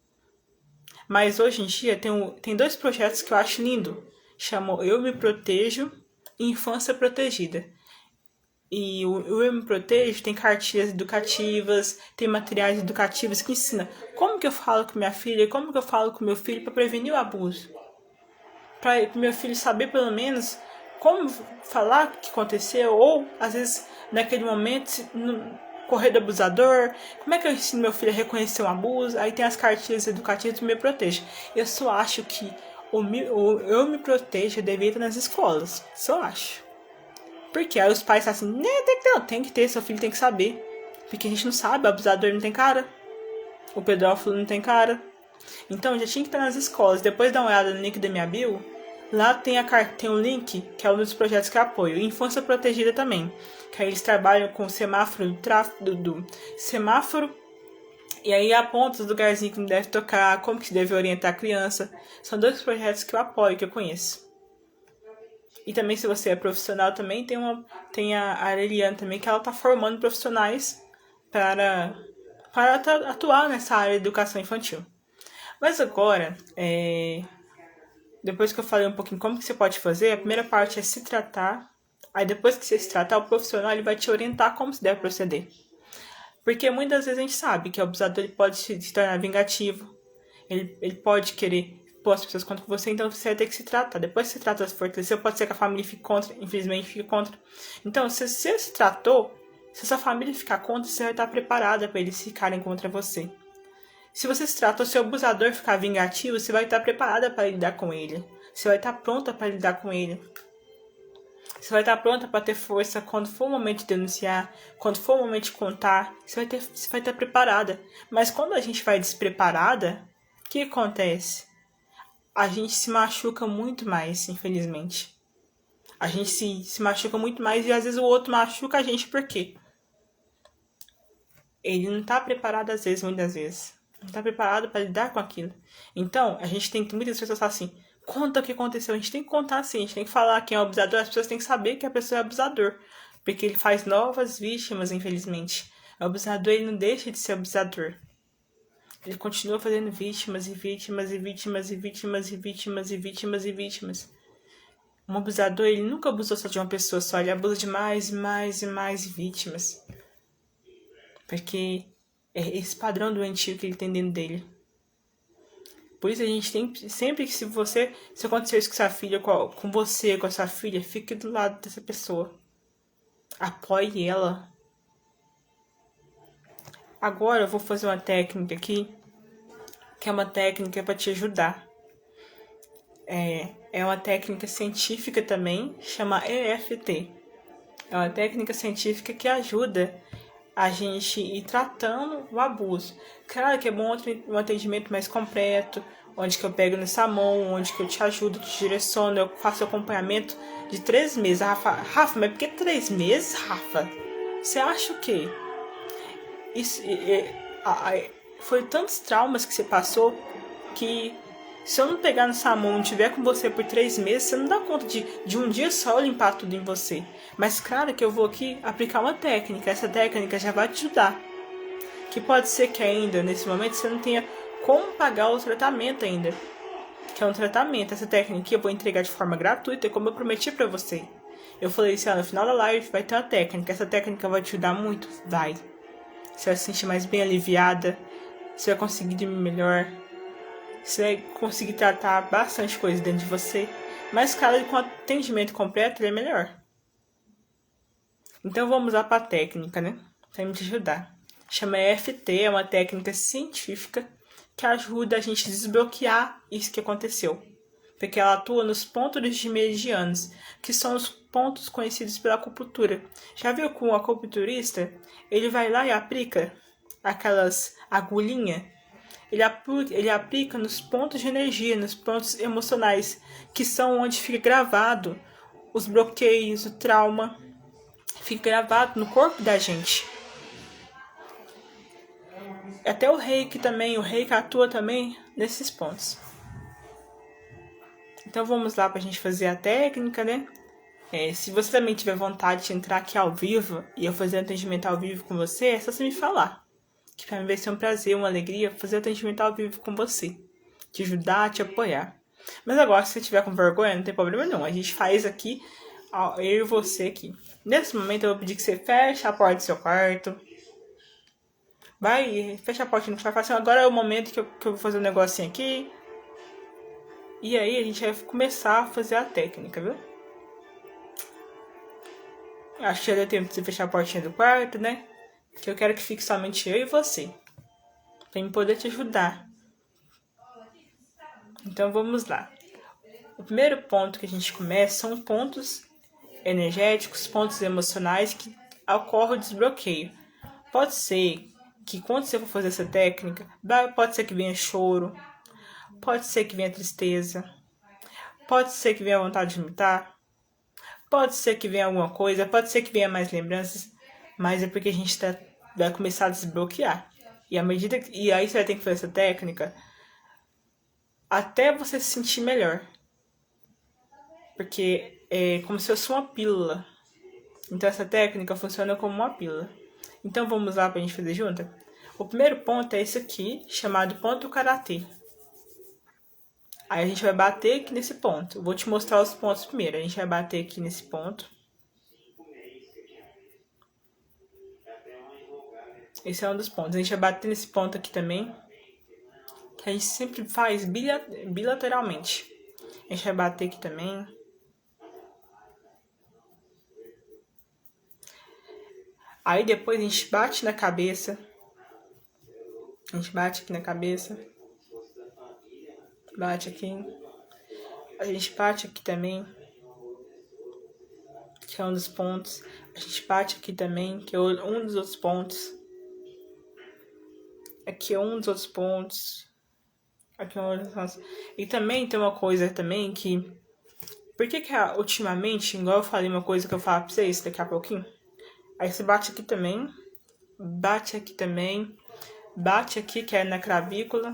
Mas hoje em dia tem 2 projetos que eu acho lindo. Chamam Eu Me Protejo e Infância Protegida. E o Eu Me Protejo tem cartilhas educativas, tem materiais educativos que ensinam como que eu falo com minha filha, como que eu falo com meu filho para prevenir o abuso. Para meu filho saber pelo menos como falar o que aconteceu, ou às vezes naquele momento correr do abusador, como é que eu ensino meu filho a reconhecer um abuso. Aí tem as cartilhas educativas do Me Proteja. Eu só acho que o Eu Me Proteja deveria estar nas escolas, só acho. Porque aí os pais falam assim, tem que ter, seu filho tem que saber. Porque a gente não sabe, o abusador não tem cara, o pedófilo não tem cara. Então já tinha que estar nas escolas. Depois dá uma olhada no link da minha bio. Lá tem um link, que é um dos projetos que eu apoio. Infância Protegida também. Que aí eles trabalham com o semáforo do tráfego, do semáforo. E aí aponta os lugarzinhos que não deve tocar, como que se deve orientar a criança. São 2 projetos que eu apoio, que eu conheço. E também, se você é profissional, também tem a Areliane também, que ela está formando profissionais para atuar nessa área de educação infantil. Mas agora, depois que eu falei um pouquinho como que você pode fazer, a primeira parte é se tratar. Aí depois que você se tratar, o profissional ele vai te orientar como se deve proceder. Porque muitas vezes a gente sabe que o abusador ele pode se tornar vingativo. Ele pode querer pôr as pessoas contra você, então você vai ter que se tratar. Depois que se trata, se fortalecer, pode ser que a família fique contra, infelizmente fique contra. Então, se você se tratou, se a sua família ficar contra, você vai estar preparada para eles ficarem contra você. Se você se trata, o seu abusador ficar vingativo, você vai estar preparada para lidar com ele. Você vai estar pronta para lidar com ele. Você vai estar pronta para ter força quando for o momento de denunciar, quando for o momento de contar. Você vai estar preparada. Mas quando a gente vai despreparada, o que acontece? A gente se machuca muito mais, infelizmente. A gente se machuca muito mais e às vezes o outro machuca a gente por quê? Ele não está preparado muitas vezes. Não está preparado para lidar com aquilo. Então, a gente tem que muitas pessoas falar assim, conta o que aconteceu. A gente tem que contar assim, a gente tem que falar quem é o abusador, as pessoas têm que saber que a pessoa é abusador. Porque ele faz novas vítimas, infelizmente. O abusador, ele não deixa de ser abusador. Ele continua fazendo vítimas e vítimas e vítimas e vítimas e vítimas e vítimas e vítimas. Um abusador, ele nunca abusou só de uma pessoa só, ele abusa de mais e mais e mais vítimas. Porque é esse padrão doentio que ele tem dentro dele. Por isso a gente tem sempre que se acontecer isso com sua filha, com você, com a sua filha, fique do lado dessa pessoa. Apoie ela. Agora eu vou fazer uma técnica aqui, que é uma técnica para te ajudar. É uma técnica científica também, chama EFT. É uma técnica científica que ajuda a gente ir tratando o abuso. Claro que é bom um atendimento mais completo, onde que eu pego nessa mão, onde que eu te ajudo, te direciono, eu faço acompanhamento de 3 meses. Rafa, mas por que 3 meses, Rafa? Você acha o quê? Foi tantos traumas que você passou que se eu não pegar nessa mão e estiver com você por 3 meses, você não dá conta de um dia só eu limpar tudo em você. Mas claro que eu vou aqui aplicar uma técnica. Essa técnica já vai te ajudar. Que pode ser que ainda, nesse momento, você não tenha como pagar o tratamento ainda. Que é um tratamento. Essa técnica aqui eu vou entregar de forma gratuita, como eu prometi pra você. Eu falei assim, no final da live vai ter uma técnica. Essa técnica vai te ajudar muito? Vai. Você vai se sentir mais bem aliviada. Você vai conseguir dormir melhor. Você vai conseguir tratar bastante coisa dentro de você. Mas, claro, com atendimento completo, ele é melhor. Então, vamos lá para a técnica, né? Para me te ajudar. Chama EFT, é uma técnica científica que ajuda a gente a desbloquear isso que aconteceu. Porque ela atua nos pontos de meridianos, que são os pontos conhecidos pela acupuntura. Já viu com o acupunturista? Ele vai lá e aplica aquelas agulhinhas. Ele aplica nos pontos de energia, nos pontos emocionais, que são onde fica gravado os bloqueios, o trauma. Fica gravado no corpo da gente. Até o reiki também, o reiki atua também nesses pontos. Então vamos lá pra gente fazer a técnica, né? Se você também tiver vontade de entrar aqui ao vivo e eu fazer atendimento ao vivo com você, é só você me falar. Que pra mim vai ser um prazer, uma alegria fazer atendimento ao vivo com você. Te ajudar, te apoiar. Mas agora, se você tiver com vergonha, não tem problema não. A gente faz aqui, eu e você aqui. Nesse momento eu vou pedir que você feche a porta do seu quarto. Vai, fecha a porta no quarto. Assim, agora é o momento que eu vou fazer um negocinho aqui. E aí a gente vai começar a fazer a técnica, viu? Acho que já deu tempo de você fechar a portinha do quarto, né? Que eu quero que fique somente eu e você. Pra eu poder te ajudar. Então vamos lá. O primeiro ponto que a gente começa são pontos energéticos, pontos emocionais que ocorre o desbloqueio. Pode ser que quando você for fazer essa técnica, pode ser que venha choro, pode ser que venha tristeza, pode ser que venha vontade de vomitar, pode ser que venha alguma coisa, pode ser que venha mais lembranças, mas é porque a gente vai começar a desbloquear. E aí você vai ter que fazer essa técnica até você se sentir melhor. Porque é como se fosse uma pílula. Então essa técnica funciona como uma pílula. Então vamos lá pra gente fazer junto? O primeiro ponto é esse aqui, chamado ponto karatê. Aí a gente vai bater aqui nesse ponto. Eu vou te mostrar os pontos primeiro. A gente vai bater aqui nesse ponto. Esse é um dos pontos. A gente vai bater nesse ponto aqui também. Que a gente sempre faz bilateralmente. A gente vai bater aqui também. Aí depois a gente bate na cabeça. A gente bate aqui na cabeça. Bate aqui. A gente bate aqui também. Que é um dos pontos. A gente bate aqui também, que é um dos outros pontos. Aqui é um dos outros pontos. Aqui é um dos pontos. E também tem uma coisa também que... Por que ultimamente, igual eu falei uma coisa que eu falo pra vocês daqui a pouquinho? Aí você bate aqui também. Bate aqui também. Bate aqui, que é na clavícula.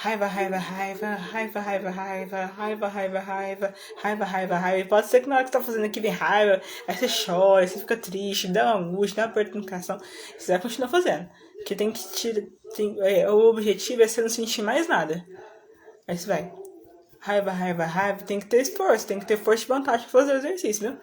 Raiva, raiva, raiva, raiva, raiva, raiva, raiva, raiva, raiva, raiva, raiva, raiva. Pode ser que na hora que você tá fazendo aqui vem raiva, aí você chora, você fica triste, dá uma angústia, dá uma aperto no coração. Você vai continuar fazendo. Porque tem que tirar. O objetivo é você não sentir mais nada. Aí você vai. Raiva, raiva, raiva. Tem que ter esforço, tem que ter força de vontade pra fazer o exercício, viu?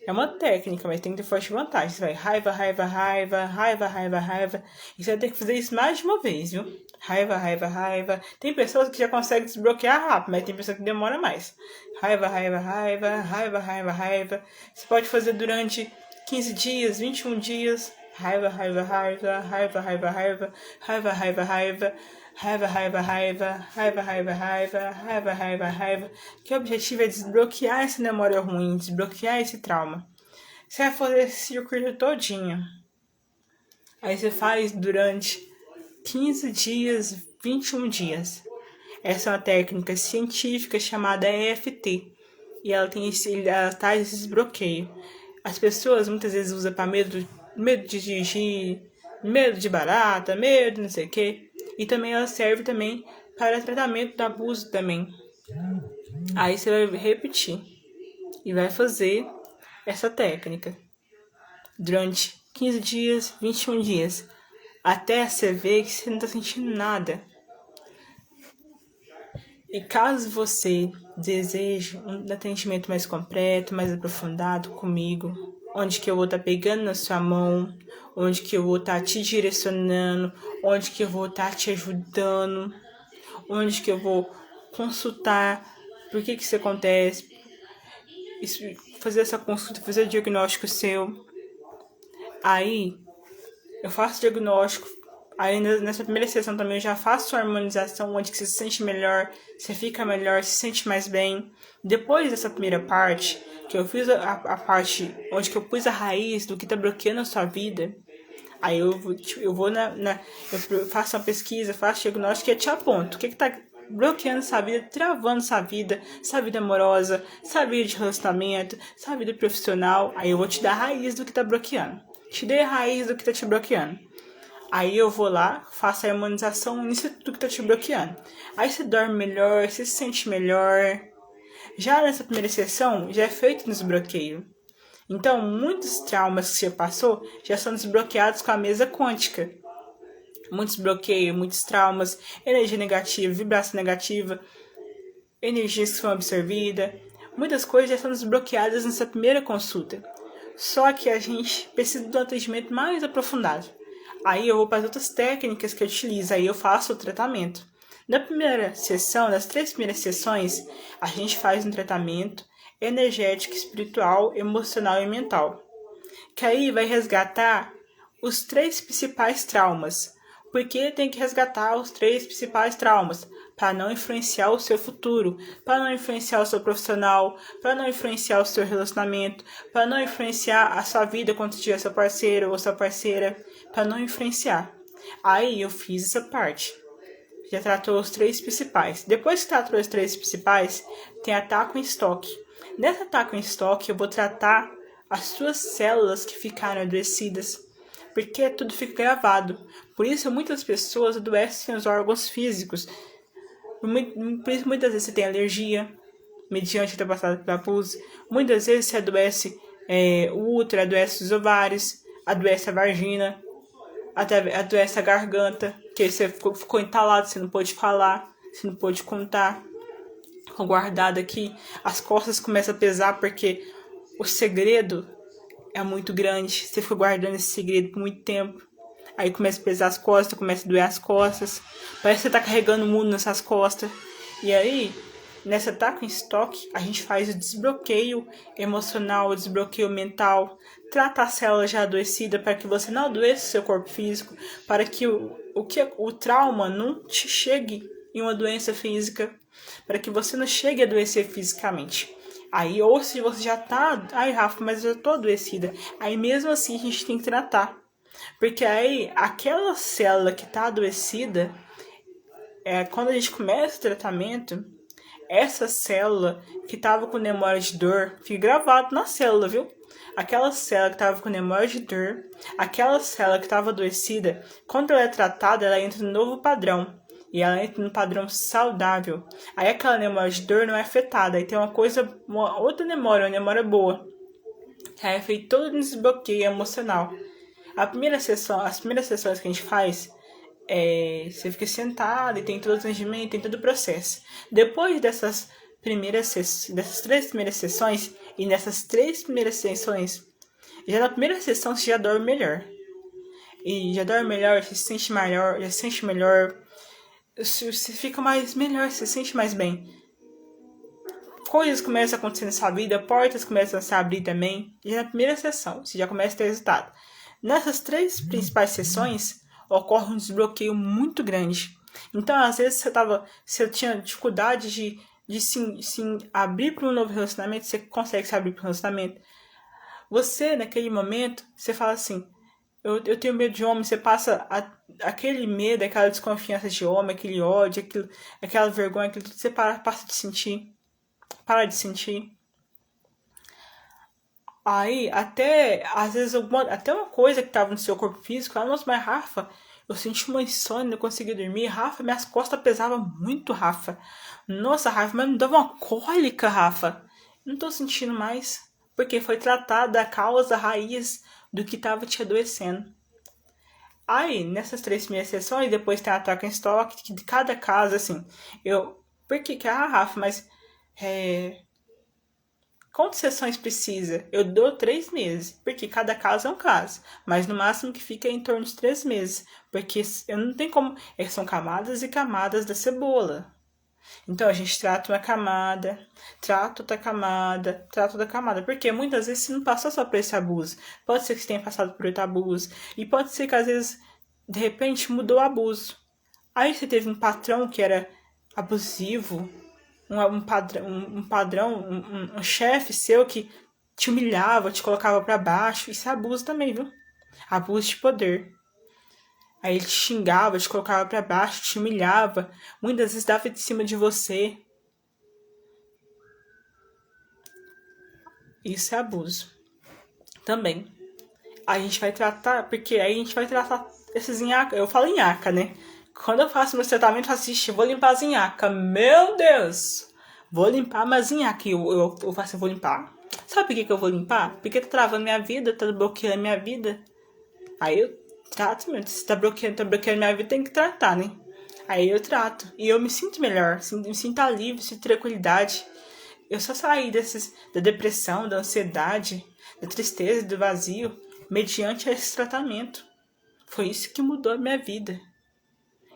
É uma técnica, mas tem que ter força de vontade. Você vai raiva, raiva, raiva, raiva, raiva, raiva. E você vai ter que fazer isso mais de uma vez, viu? Raiva, raiva, raiva. Tem pessoas que já conseguem desbloquear rápido, mas tem pessoas que demora mais. Raiva, raiva, raiva, raiva, raiva, raiva. Você pode fazer durante 15 dias, 21 dias. Raiva, raiva, raiva, raiva, raiva, raiva, raiva, raiva, raiva. Raiva, raiva, raiva, raiva, raiva, raiva, raiva, raiva, raiva. Que o objetivo é desbloquear essa memória ruim, desbloquear esse trauma. Você vai fazer esse circuito todinho. Aí você faz durante 15 dias, 21 dias. Essa é uma técnica científica chamada EFT. E ela traz esse desbloqueio. As pessoas muitas vezes usam para medo de dirigir, medo de barata, medo de não sei o quê. E também ela serve também para tratamento do abuso também. Aí você vai repetir e vai fazer essa técnica durante 15 dias, 21 dias, até você ver que você não está sentindo nada. E caso você deseje um atendimento mais completo, mais aprofundado comigo, onde que eu vou estar pegando na sua mão, onde que eu vou estar te direcionando, onde que eu vou estar te ajudando, onde que eu vou consultar por que isso acontece, fazer essa consulta, fazer o diagnóstico seu. Aí eu faço o diagnóstico. Aí nessa primeira sessão também eu já faço a harmonização, onde que você se sente melhor, você fica melhor, se sente mais bem. Depois dessa primeira parte, que eu fiz a parte onde que eu pus a raiz do que tá bloqueando a sua vida, aí eu vou eu faço uma pesquisa, faço o diagnóstico e te aponto o que tá bloqueando essa vida, travando essa vida amorosa, essa vida de relacionamento, essa vida profissional. Aí eu vou te dar a raiz do que tá bloqueando. Te dei a raiz do que tá te bloqueando. Aí eu vou lá, faço a harmonização nisso tudo que tá te bloqueando. Aí você dorme melhor, você se sente melhor. Já nessa primeira sessão, já é feito nos bloqueios. Então, muitos traumas que você passou já são desbloqueados com a mesa quântica. Muitos bloqueios, muitos traumas, energia negativa, vibração negativa, energias que foram absorvidas. Muitas coisas já são desbloqueadas nessa primeira consulta. Só que a gente precisa de um atendimento mais aprofundado. Aí eu vou para as outras técnicas que eu utilizo, aí eu faço o tratamento. Na primeira sessão, nas 3 primeiras sessões, a gente faz um tratamento energético, espiritual, emocional e mental. Que aí vai resgatar os 3 principais traumas. Porque tem que resgatar os 3 principais traumas para não influenciar o seu futuro, para não influenciar o seu profissional, para não influenciar o seu relacionamento, para não influenciar a sua vida quando tiver seu parceiro ou sua parceira, para não influenciar. Aí eu fiz essa parte. Já tratou os 3 principais. Depois que tratou os 3 principais, tem a taco em estoque. Nessa taco em estoque eu vou tratar as suas células que ficaram adoecidas, porque tudo fica gravado. Por isso muitas pessoas adoecem os órgãos físicos. Por isso muitas vezes você tem alergia, mediante ter passado pelo abuso. Muitas vezes você adoece o útero, adoece os ovários, adoece a vagina, até adoece a garganta, que você ficou entalado, você não pôde falar, você não pôde contar. Ficou guardado aqui, as costas começam a pesar porque o segredo é muito grande. Você ficou guardando esse segredo por muito tempo. Aí começa a pesar as costas, começa a doer as costas. Parece que você tá carregando o mundo nessas costas. E aí, nessa taco em estoque, a gente faz o desbloqueio emocional, o desbloqueio mental. Trata a célula já adoecida para que você não adoeça o seu corpo físico. Para que o trauma não te chegue em uma doença física. Para que você não chegue a adoecer fisicamente. Aí, ou se você já tá... Ai, Rafa, mas eu tô adoecida. Aí, mesmo assim, a gente tem que tratar. Porque aí, aquela célula que tá adoecida, quando a gente começa o tratamento, essa célula que tava com memória de dor, fica gravado na célula, viu? Aquela célula que tava com memória de dor, aquela célula que tava adoecida, quando ela é tratada, ela entra no novo padrão. e ela entra no padrão saudável. Aí aquela memória de dor não é afetada. Aí tem uma outra memória, uma memória boa. Aí é feito todo um desbloqueio emocional. As primeiras sessões que a gente faz, você fica sentado e tem todo o atendimento, tem todo o processo. Depois dessas três primeiras sessões, e nessas três primeiras sessões, já na primeira sessão você já dorme melhor. E já dorme melhor, se sente melhor, já se sente melhor, você fica mais melhor, se sente mais bem. Coisas começam a acontecer na sua vida, portas começam a se abrir também. Já na primeira sessão, você já começa a ter resultado. Nessas três principais sessões, ocorre um desbloqueio muito grande. Então, às vezes, você tinha dificuldade de se abrir para um novo relacionamento, você consegue se abrir para um relacionamento. Você, naquele momento, você fala assim, eu tenho medo de homem, você passa aquele medo, aquela desconfiança de homem, aquele ódio, aquela vergonha, aquilo tudo, você passa de sentir. Para de sentir. Aí, às vezes, até uma coisa que estava no seu corpo físico, nossa, mas Rafa, eu senti uma insônia, não consegui dormir. Rafa, minhas costas pesavam muito, Rafa. Nossa, Rafa, mas me dava uma cólica, Rafa. Não tô sentindo mais, porque foi tratada a causa, a raiz do que estava te adoecendo. Aí, nessas três primeiras sessões, depois tem a troca em estoque, que de cada caso, assim, por que Rafa, mas quantas sessões precisa? Eu dou 3 meses, porque cada caso é um caso. Mas no máximo que fica é em torno de 3 meses. Porque eu não tenho como. São camadas e camadas da cebola. Então a gente trata uma camada, trata outra camada, trata outra camada. Porque muitas vezes você não passou só por esse abuso. Pode ser que você tenha passado por outro abuso. E pode ser que às vezes, de repente, mudou o abuso. Aí você teve um patrão que era abusivo, um chefe seu que te humilhava, te colocava para baixo. Isso é abuso também, viu? Abuso de poder. Aí ele te xingava, te colocava para baixo, te humilhava. Muitas vezes dava de cima de você. Isso é abuso. Também. A gente vai tratar, porque aí a gente vai tratar esses nhaca. Eu falo nhaca, né? Quando eu faço meu tratamento, assiste, eu vou limpar as nhaca. Meu Deus! Vou limpar, mas nhaca. Eu faço, eu vou limpar. Sabe por que eu vou limpar? Porque tá travando minha vida, tá bloqueando minha vida. Aí eu trato mesmo. Se tá bloqueando minha vida, tem que tratar, né? Aí eu trato. E eu me sinto melhor, me sinto alívio, sinto tranquilidade. Eu só saí da depressão, da ansiedade, da tristeza, do vazio, mediante esse tratamento. Foi isso que mudou a minha vida.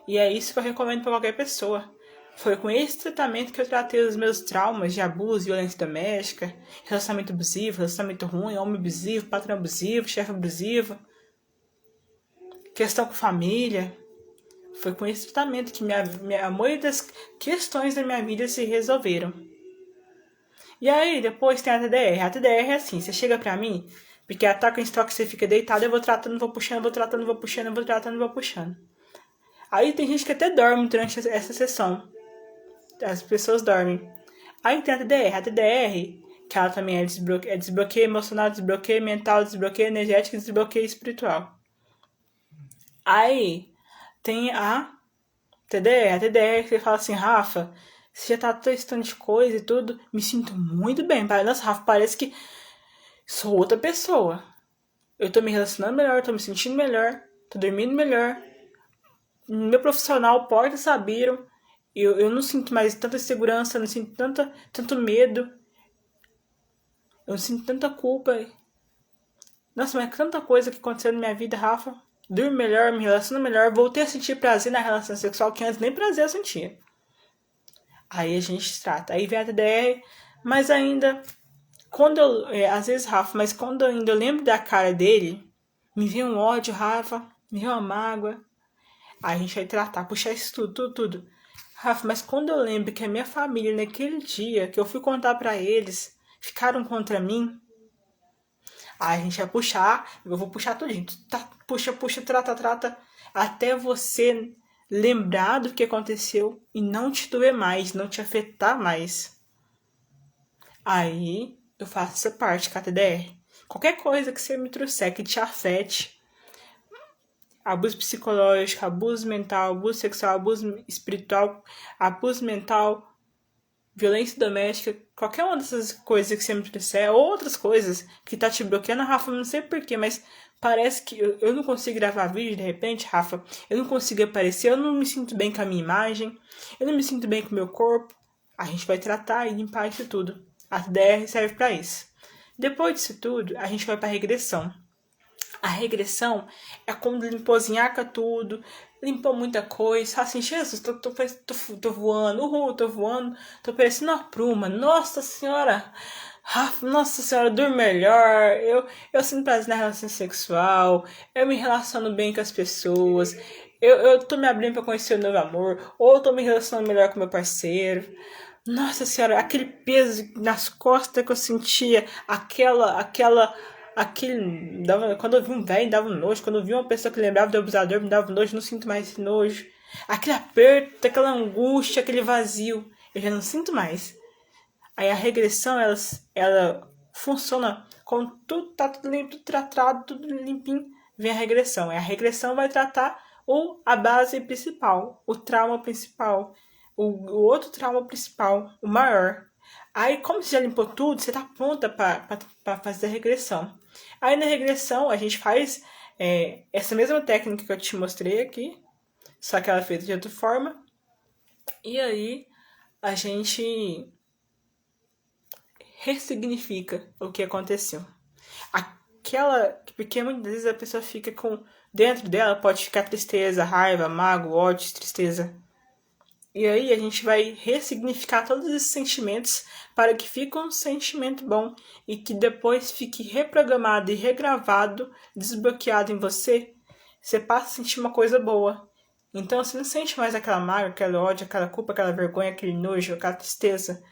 E é isso que eu recomendo para qualquer pessoa. Foi com esse tratamento que eu tratei os meus traumas de abuso, violência doméstica, relacionamento abusivo, relacionamento ruim, homem abusivo, patrão abusivo, chefe abusivo, questão com família. Foi com esse tratamento que a maioria das questões da minha vida se resolveram. E aí, depois tem a TDR. A TDR é assim, você chega pra mim, porque a troca em estoque você fica deitado, eu vou tratando, vou puxando, vou tratando, vou puxando, vou tratando, vou puxando. Aí tem gente que até dorme durante essa sessão. As pessoas dormem. Aí tem a TDR. A TDR, que ela também é desbloqueio emocional, desbloqueio mental, desbloqueio energético e desbloqueio espiritual. Aí tem a TDR. A TDR que você fala assim, Rafa, você já tá testando de coisa e tudo, me sinto muito bem. Nossa, Rafa, parece que sou outra pessoa. Eu tô me relacionando melhor, tô me sentindo melhor, tô dormindo melhor. Meu profissional, portas se abriram. Eu não sinto mais tanta insegurança, não sinto tanto medo. Eu não sinto tanta culpa. Nossa, mas tanta coisa que aconteceu na minha vida, Rafa. Durmo melhor, me relaciono melhor. Voltei a sentir prazer na relação sexual, que antes nem prazer eu sentia. Aí a gente trata. Aí vem a TDR, mas ainda... às vezes, Rafa, mas quando eu lembro da cara dele, me vem um ódio, Rafa, me vem uma mágoa. Aí a gente vai tratar, puxar isso tudo. Rafa, mas quando eu lembro que a minha família, naquele dia que eu fui contar pra eles, ficaram contra mim, aí a gente vai puxar, eu vou puxar tudinho. Tá, puxa, trata, até você lembrar do que aconteceu e não te doer mais, não te afetar mais. Aí eu faço essa parte, KTDR. Qualquer coisa que você me trouxer que te afete, abuso psicológico, abuso mental, abuso sexual, abuso espiritual, abuso mental, violência doméstica, qualquer uma dessas coisas que você me disser, ou outras coisas que tá te bloqueando, Rafa, não sei porquê, mas parece que eu não consigo gravar vídeo de repente, Rafa, eu não consigo aparecer, eu não me sinto bem com a minha imagem, eu não me sinto bem com o meu corpo, a gente vai tratar e limpar isso tudo. A DR serve para isso. Depois disso tudo, a gente vai para a regressão. A regressão é quando limpozinhaca tudo, limpou muita coisa, fala assim, Jesus, tô voando, tô voando, tô parecendo uma pluma, nossa senhora, nossa senhora, durmo melhor, eu sinto prazer na relação sexual, eu me relaciono bem com as pessoas, eu tô me abrindo pra conhecer um novo amor, ou eu tô me relacionando melhor com meu parceiro. Nossa senhora, aquele peso nas costas que eu sentia, quando eu vi um velho, dava um nojo. Quando eu vi uma pessoa que lembrava do abusador, me dava um nojo. Não sinto mais esse nojo. Aquele aperto, aquela angústia, aquele vazio. Eu já não sinto mais. Aí a regressão, ela funciona quando tudo tá tudo limpo, tudo tratado, tudo limpinho. Vem a regressão. E a regressão vai tratar a base principal, o trauma principal. O outro trauma principal, o maior. Aí, como você já limpou tudo, você tá pronta para fazer a regressão. Aí, na regressão, a gente faz essa mesma técnica que eu te mostrei aqui, só que ela é feita de outra forma. E aí, a gente ressignifica o que aconteceu. Porque muitas vezes a pessoa fica com... Dentro dela pode ficar tristeza, raiva, mágoa, ódio, tristeza. E aí a gente vai ressignificar todos esses sentimentos para que fique um sentimento bom e que depois fique reprogramado e regravado, desbloqueado em você. Você passa a sentir uma coisa boa. Então você não sente mais aquela mágoa, aquele ódio, aquela culpa, aquela vergonha, aquele nojo, aquela tristeza.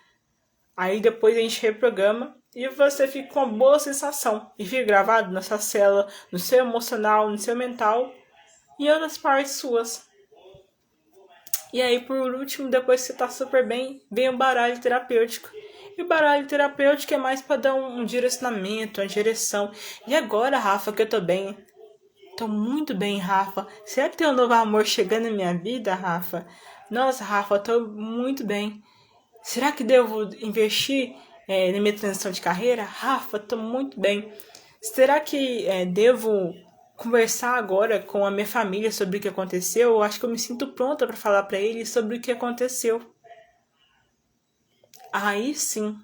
Aí depois a gente reprograma e você fica com uma boa sensação. E fica gravado na sua célula, no seu emocional, no seu mental e em outras partes suas. E aí, por último, depois que você tá super bem, vem o baralho terapêutico. E o baralho terapêutico é mais para dar um direcionamento, uma direção. E agora, Rafa, que eu tô bem? Tô muito bem, Rafa. Será que tem um novo amor chegando na minha vida, Rafa? Nossa, Rafa, eu tô muito bem. Será que devo investir na minha transição de carreira? Rafa, tô muito bem. Será que devo conversar agora com a minha família sobre o que aconteceu? Eu acho que eu me sinto pronta para falar para eles sobre o que aconteceu. Aí sim,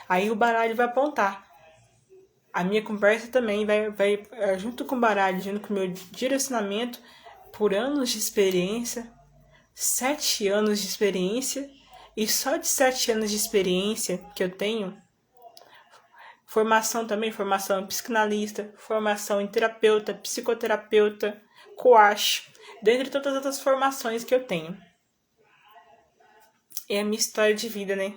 aí o baralho vai apontar. A minha conversa também vai junto com o baralho, junto com o meu direcionamento, por anos de experiência, 7 anos de experiência, e só de 7 anos de experiência que eu tenho, formação também, formação em psicanalista, formação em terapeuta, psicoterapeuta, coach, dentre todas as outras formações que eu tenho. É a minha história de vida, né?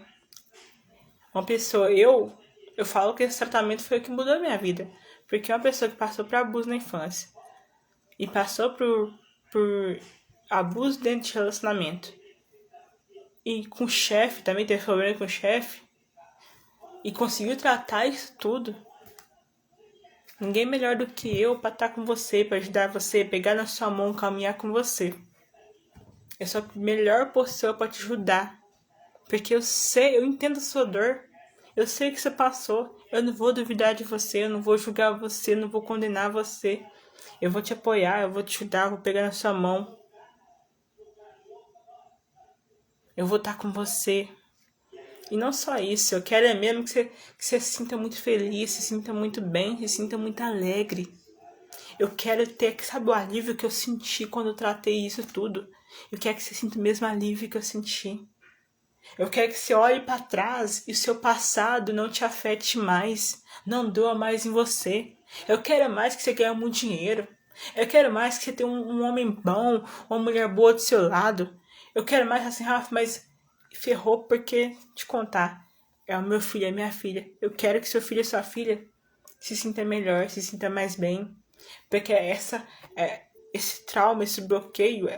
Uma pessoa, eu falo que esse tratamento foi o que mudou a minha vida. Porque uma pessoa que passou por abuso na infância e passou por abuso dentro de relacionamento e com o chefe, também teve problema com o chefe, e conseguiu tratar isso tudo. Ninguém melhor do que eu para estar com você, para ajudar você, pegar na sua mão, caminhar com você. Eu sou a melhor pessoa para te ajudar. Porque eu entendo a sua dor. Eu sei que você passou. Eu não vou duvidar de você, eu não vou julgar você, eu não vou condenar você. Eu vou te apoiar, eu vou te ajudar, eu vou pegar na sua mão. Eu vou estar com você. E não só isso, eu quero mesmo que você se sinta muito feliz, se sinta muito bem, se sinta muito alegre. Eu quero ter, sabe, o alívio que eu senti quando eu tratei isso tudo. Eu quero que você sinta o mesmo alívio que eu senti. Eu quero que você olhe para trás e o seu passado não te afete mais, não doa mais em você. Eu quero mais que você ganhe muito dinheiro. Eu quero mais que você tenha um homem bom, uma mulher boa do seu lado. Eu quero mais assim, Rafa, mas ferrou porque, te contar, é o meu filho, é minha filha. Eu quero que seu filho e sua filha se sinta melhor, se sinta mais bem. Porque esse trauma, esse bloqueio,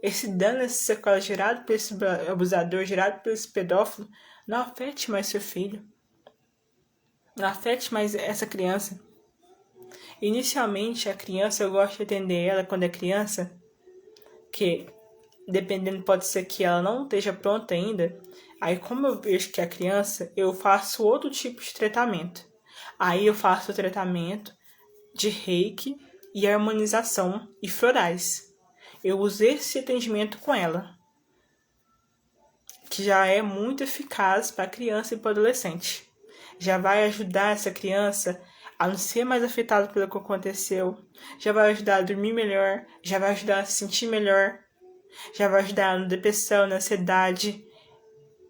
esse dano, essa sequela gerado por esse abusador, gerado por esse pedófilo, não afete mais seu filho. Não afete mais essa criança. Inicialmente, a criança, eu gosto de atender ela quando é criança, que dependendo, pode ser que ela não esteja pronta ainda. Aí, como eu vejo que é criança, eu faço outro tipo de tratamento. Aí eu faço o tratamento de reiki e harmonização e florais. Eu uso esse atendimento com ela, que já é muito eficaz para criança e para adolescente. Já vai ajudar essa criança a não ser mais afetada pelo que aconteceu, já vai ajudar a dormir melhor, já vai ajudar a se sentir melhor, já vai ajudar na depressão, na ansiedade,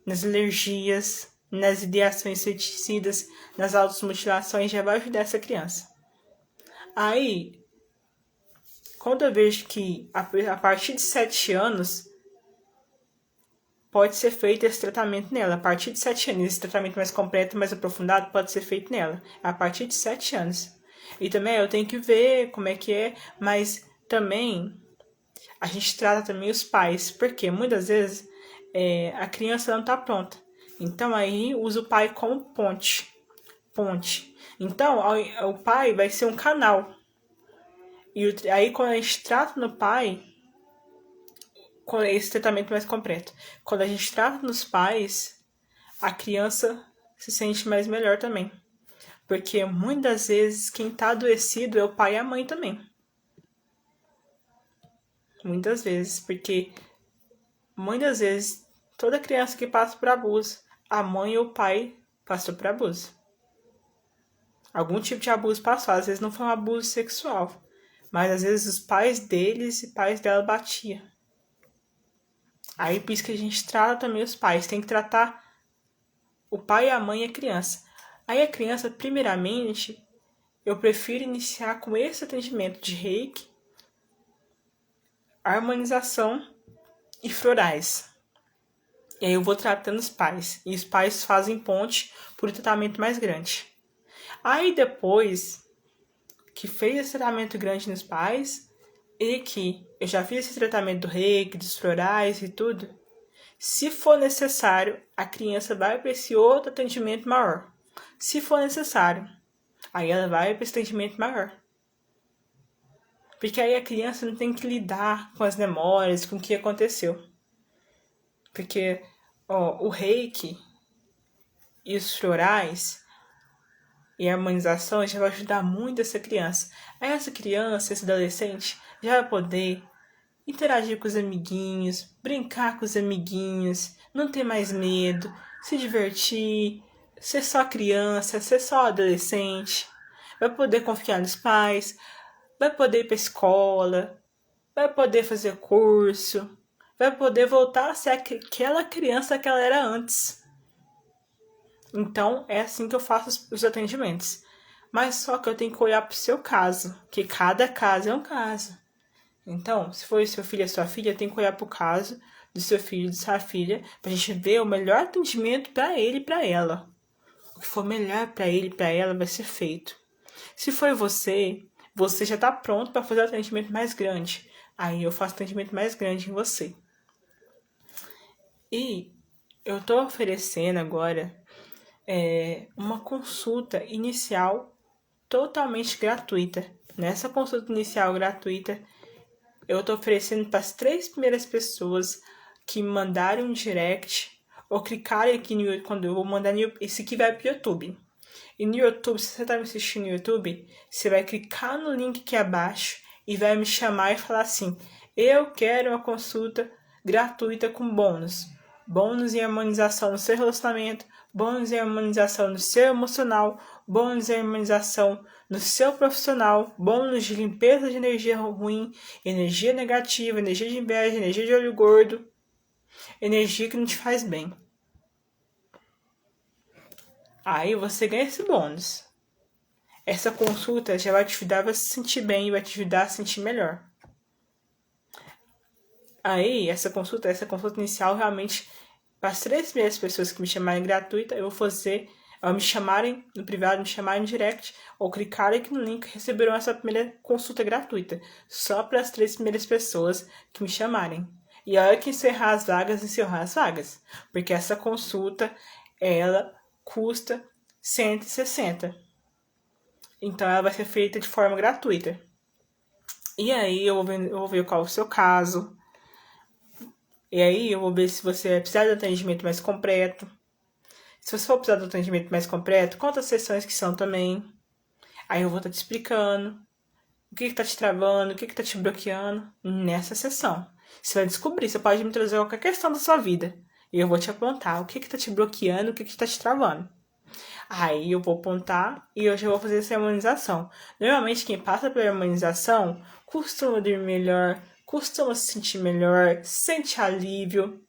nas alergias, nas ideações suicidas, nas automutilações, já vai ajudar essa criança. Aí, quando eu vejo que a partir de 7 anos pode ser feito esse tratamento nela. A partir de 7 anos, esse tratamento mais completo, mais aprofundado, pode ser feito nela. A partir de 7 anos. E também eu tenho que ver como é que é, mas também a gente trata também os pais, porque muitas vezes a criança não está pronta. Então aí usa o pai como ponte. Então o pai vai ser um canal. E aí quando a gente trata no pai, com esse tratamento mais completo, quando a gente trata nos pais, a criança se sente mais melhor também. Porque muitas vezes quem está adoecido é o pai e a mãe também. Muitas vezes, porque muitas vezes toda criança que passa por abuso, a mãe ou o pai passou por abuso. Algum tipo de abuso passou, às vezes não foi um abuso sexual, mas às vezes os pais deles e pais dela batiam. Aí por isso que a gente trata também os pais, tem que tratar o pai, a mãe e a criança. Aí a criança, primeiramente, eu prefiro iniciar com esse atendimento de reiki, harmonização e florais. E aí eu vou tratando os pais. E os pais fazem ponte por um tratamento mais grande. Aí depois que fez esse tratamento grande nos pais, e que eu já fiz esse tratamento do reiki, dos florais e tudo, se for necessário, a criança vai para esse outro atendimento maior. Se for necessário, aí ela vai para esse atendimento maior. Porque aí a criança não tem que lidar com as memórias, com o que aconteceu. Porque o reiki e os florais e a harmonização já vai ajudar muito essa criança. Aí essa criança, esse adolescente, já vai poder interagir com os amiguinhos, brincar com os amiguinhos, não ter mais medo, se divertir, ser só criança, ser só adolescente, vai poder confiar nos pais, vai poder ir para a escola, vai poder fazer curso, vai poder voltar a ser aquela criança que ela era antes. Então, é assim que eu faço os atendimentos. Mas só que eu tenho que olhar para o seu caso, que cada caso é um caso. Então, se for seu filho ou sua filha, tem que olhar pro caso do seu filho e de sua filha pra gente ver o melhor atendimento para ele e para ela. O que for melhor para ele e para ela vai ser feito. Se for você já tá pronto para fazer o atendimento mais grande. Aí eu faço atendimento mais grande em você. E eu tô oferecendo agora uma consulta inicial totalmente gratuita. Nessa consulta inicial gratuita, eu estou oferecendo para as 3 primeiras pessoas que me mandarem um direct ou clicarem aqui no quando eu vou mandar esse aqui vai para o YouTube. E no YouTube, se você está me assistindo no YouTube, você vai clicar no link aqui abaixo e vai me chamar e falar assim: eu quero uma consulta gratuita com bônus. Bônus em harmonização no seu relacionamento, bônus em harmonização no seu emocional, bônus em harmonização no seu profissional, bônus de limpeza de energia ruim, energia negativa, energia de inveja, energia de olho gordo, energia que não te faz bem. Aí você ganha esse bônus. Essa consulta já vai te ajudar a se sentir bem e vai te ajudar a se sentir melhor. Aí, essa consulta inicial realmente, para as 3 primeiras pessoas que me chamarem gratuita, eu vou fazer, ao me chamarem no privado, me chamarem no direct, ou clicarem aqui no link, receberão essa primeira consulta gratuita. Só para as 3 primeiras pessoas que me chamarem. E a hora que encerrar as vagas. Porque essa consulta, ela custa R$160. Então ela vai ser feita de forma gratuita. E aí eu vou ver qual é o seu caso. E aí eu vou ver se você precisa de atendimento mais completo. Se você for precisar de atendimento mais completo, quantas sessões que são também. Aí eu vou estar te explicando o que está te travando, o que está te bloqueando nessa sessão. Você vai descobrir, você pode me trazer qualquer questão da sua vida. E eu vou te apontar o que está te bloqueando, o que está te travando. Aí eu vou apontar e eu já vou fazer essa harmonização. Normalmente quem passa pela harmonização costuma dormir melhor, costuma se sentir melhor, sente alívio.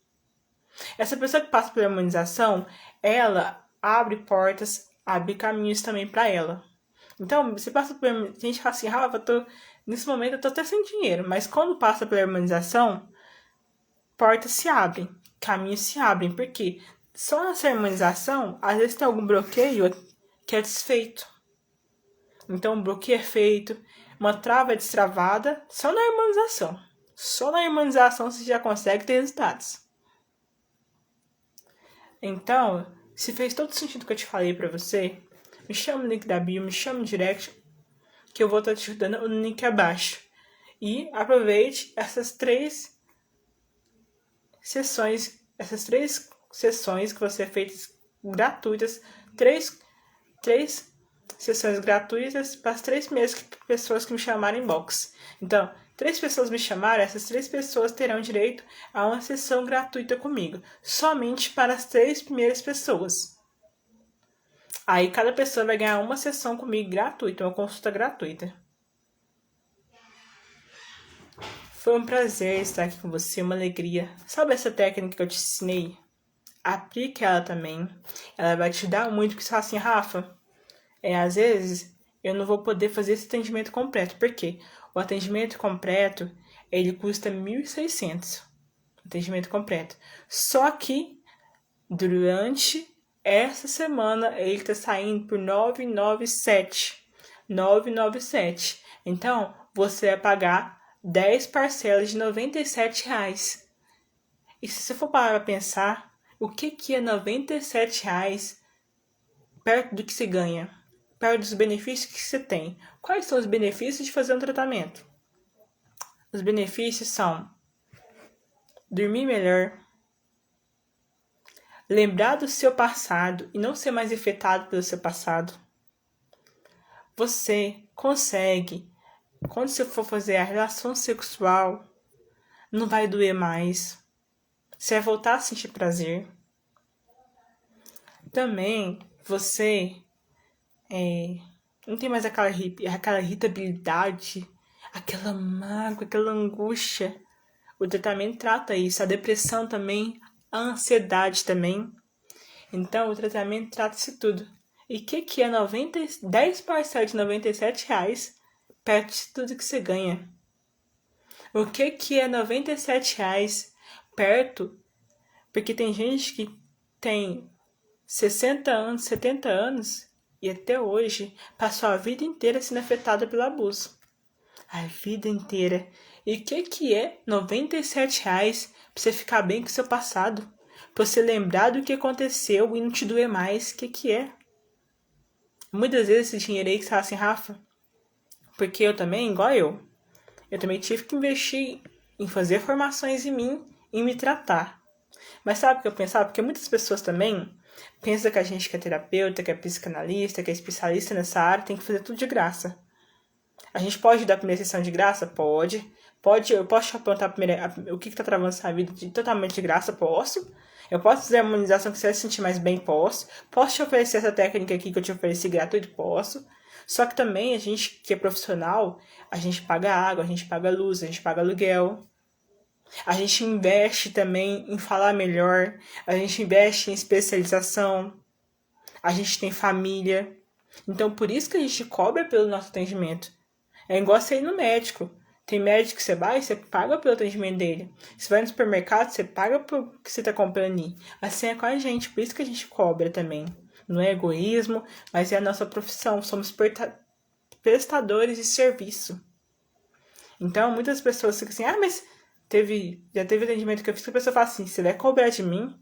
Essa pessoa que passa pela harmonização, ela abre portas, abre caminhos também para ela. Então, você passa por... A gente fala assim, Rafa, nesse momento eu tô até sem dinheiro. Mas quando passa pela harmonização, portas se abrem, caminhos se abrem. Porque só nessa harmonização, às vezes tem algum bloqueio que é desfeito. Então, um bloqueio é feito, uma trava é destravada só na harmonização. Só na harmonização você já consegue ter resultados. Então, se fez todo sentido que eu te falei pra você, me chama no link da bio, me chama no direct, que eu vou estar te ajudando no link abaixo. E aproveite essas três sessões que vão ser feitas gratuitas, três sessões gratuitas para as 3 primeiras pessoas que me chamarem em box. Então, 3 pessoas me chamaram, essas 3 pessoas terão direito a uma sessão gratuita comigo, somente para as 3 primeiras pessoas. Aí cada pessoa vai ganhar uma sessão comigo gratuita, uma consulta gratuita. Foi um prazer estar aqui com você, uma alegria. Sabe essa técnica que eu te ensinei? Aplique ela também. Ela vai te dar muito, porque você fala assim, Rafa, às vezes eu não vou poder fazer esse atendimento completo. Por quê? O atendimento completo, ele custa R$ 1.600. Atendimento completo. Só que, durante essa semana, ele está saindo por R$ 997. 997. Então, você vai pagar 10 parcelas de R$ 97. E se você for parar para pensar, o que é R$ 97 perto do que se ganha? Perto dos benefícios que você tem. Quais são os benefícios de fazer um tratamento? Os benefícios são dormir melhor, lembrar do seu passado e não ser mais afetado pelo seu passado. Você consegue, quando você for fazer a relação sexual, não vai doer mais. Você vai voltar a sentir prazer. Também você não tem mais aquela irritabilidade, aquela mágoa, aquela angústia. O tratamento trata isso. A depressão também, a ansiedade também. Então, o tratamento trata isso tudo. E o que é 10 parcelas de R$ 97 perto de tudo que você ganha? O que é R$ 97 perto? Porque tem gente que tem 60 anos, 70 anos e até hoje passou a vida inteira sendo afetada pelo abuso. A vida inteira. E o que é R$ 97 pra você ficar bem com o seu passado? Pra você lembrar do que aconteceu e não te doer mais? O que é? Muitas vezes esse dinheiro aí que você fala assim, Rafa, porque eu também, igual eu também tive que investir em fazer formações em mim, em me tratar. Mas sabe o que eu pensava? Porque muitas pessoas também pensam que a gente que é terapeuta, que é psicanalista, que é especialista nessa área, tem que fazer tudo de graça. A gente pode dar a primeira sessão de graça? Pode. Eu posso te apontar o que está travando essa vida totalmente de graça? Posso. Eu posso fazer a harmonização que você vai se sentir mais bem? Posso. Posso te oferecer essa técnica aqui que eu te ofereci gratuito? Posso. Só que também a gente que é profissional, a gente paga água, a gente paga luz, a gente paga aluguel. A gente investe também em falar melhor, a gente investe em especialização, a gente tem família. Então, por isso que a gente cobra pelo nosso atendimento. É igual você ir no médico. Tem médico que você vai, você paga pelo atendimento dele. Você vai no supermercado, você paga pelo que você está comprando ali. Assim é com a gente, por isso que a gente cobra também. Não é egoísmo, mas é a nossa profissão. Somos prestadores de serviço. Então, muitas pessoas ficam assim, mas já teve atendimento que eu fiz que a pessoa fala assim, você vai cobrar de mim?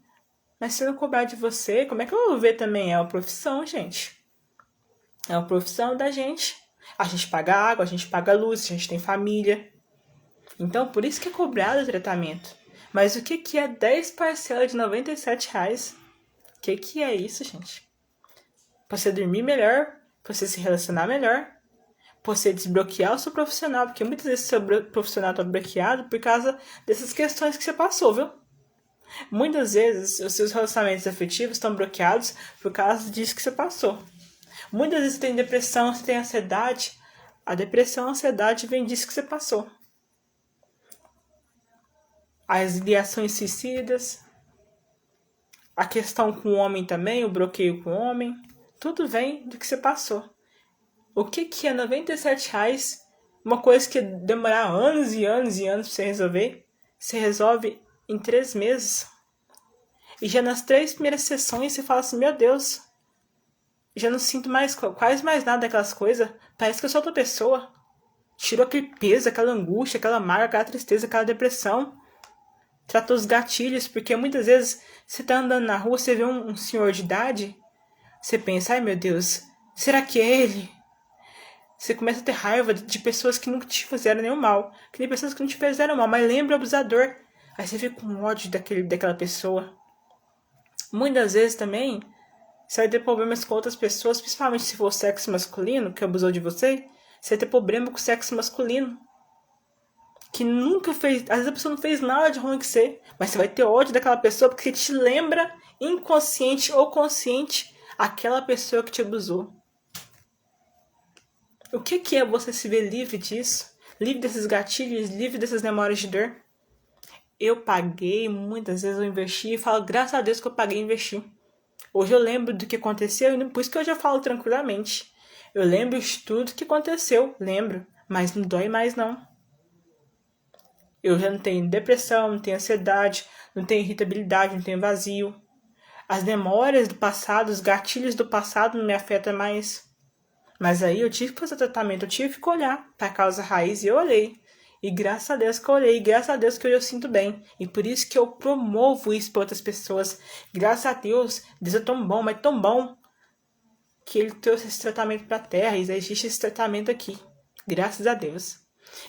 Mas se eu não cobrar de você, como é que eu vou ver também? É uma profissão, gente. É uma profissão da gente. A gente paga água, a gente paga luz, a gente tem família. Então, por isso que é cobrado o tratamento. Mas o que é 10 parcelas de R$ 97? O que é isso, gente? Pra você dormir melhor, pra você se relacionar melhor, pra você desbloquear o seu profissional, porque muitas vezes o seu profissional tá bloqueado por causa dessas questões que você passou, viu? Muitas vezes os seus relacionamentos afetivos estão bloqueados por causa disso que você passou. Muitas vezes você tem depressão, você tem ansiedade. A depressão, a ansiedade vem disso que você passou. As ideações suicidas, a questão com o homem também, o bloqueio com o homem, tudo vem do que você passou. O que é R$ 97? Uma coisa que ia demorar anos e anos e anos pra você resolver, você resolve em 3 meses. E já nas 3 primeiras sessões você fala assim, meu Deus, já não sinto mais quase mais nada daquelas coisas. Parece que eu sou outra pessoa. Tirou aquele peso, aquela angústia, aquela mágoa, aquela tristeza, aquela depressão. Tratou os gatilhos, porque muitas vezes você tá andando na rua, você vê um senhor de idade, você pensa, ai meu Deus, será que é ele? Você começa a ter raiva de pessoas que nunca te fizeram nenhum mal. Que tem pessoas que não te fizeram mal, mas lembra o abusador. Aí você fica com ódio daquela pessoa. Muitas vezes também, você vai ter problemas com outras pessoas, principalmente se for o sexo masculino, que abusou de você, você vai ter problema com o sexo masculino. Que nunca fez, às vezes a pessoa não fez nada de ruim que você, mas você vai ter ódio daquela pessoa porque te lembra, inconsciente ou consciente, aquela pessoa que te abusou. O que é você se ver livre disso? Livre desses gatilhos, livre dessas memórias de dor? Eu paguei, muitas vezes eu investi e falo, graças a Deus que eu paguei e investi. Hoje eu lembro do que aconteceu e por isso que eu já falo tranquilamente. Eu lembro de tudo que aconteceu, lembro, mas não dói mais não. Eu já não tenho depressão, não tenho ansiedade, não tenho irritabilidade, não tenho vazio. As memórias do passado, os gatilhos do passado não me afetam mais. Mas aí eu tive que fazer tratamento, eu tive que olhar para a causa raiz e eu olhei. E graças a Deus que eu olhei, e graças a Deus que eu sinto bem. E por isso que eu promovo isso para outras pessoas. Graças a Deus, Deus é tão bom, mas tão bom, que Ele trouxe esse tratamento para a Terra e existe esse tratamento aqui. Graças a Deus.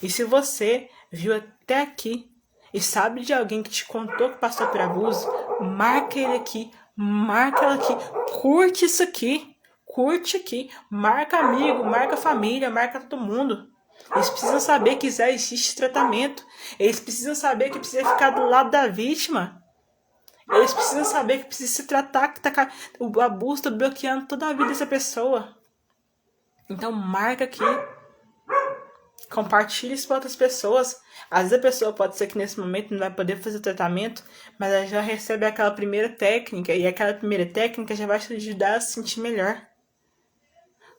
E se você viu até aqui e sabe de alguém que te contou que passou por abuso, marca ele aqui, marca ela aqui, curte isso aqui, curte aqui, marca amigo, marca família, marca todo mundo. Eles precisam saber que já existe tratamento. Eles precisam saber que precisa ficar do lado da vítima. Eles precisam saber que precisa se tratar, que o abuso está bloqueando toda a vida dessa pessoa. Então marca aqui. Compartilhe isso para outras pessoas. Às vezes a pessoa pode ser que nesse momento não vai poder fazer o tratamento, mas ela já recebe aquela primeira técnica, e aquela primeira técnica já vai te ajudar a se sentir melhor.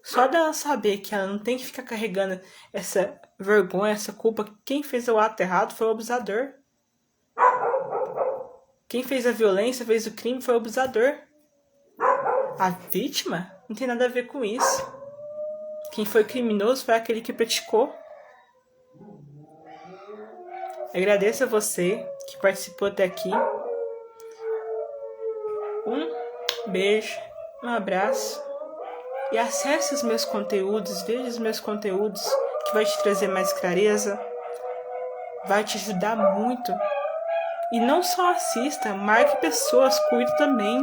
Só dela saber que ela não tem que ficar carregando essa vergonha, essa culpa. Quem fez o ato errado foi o abusador. Quem fez a violência, fez o crime, foi o abusador. A vítima não tem nada a ver com isso. Quem foi criminoso foi aquele que praticou. Agradeço a você que participou até aqui. Um beijo, um abraço. E acesse os meus conteúdos, veja os meus conteúdos, que vai te trazer mais clareza, vai te ajudar muito. E não só assista, marque pessoas, curta também.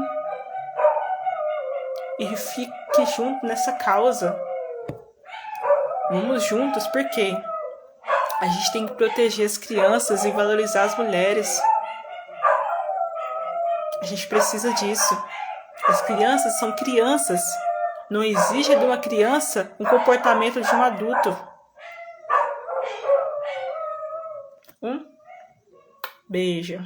E fique junto nessa causa. Vamos juntos, porque a gente tem que proteger as crianças e valorizar as mulheres. A gente precisa disso. As crianças são crianças. Não exige de uma criança um comportamento de um adulto. Um beijo.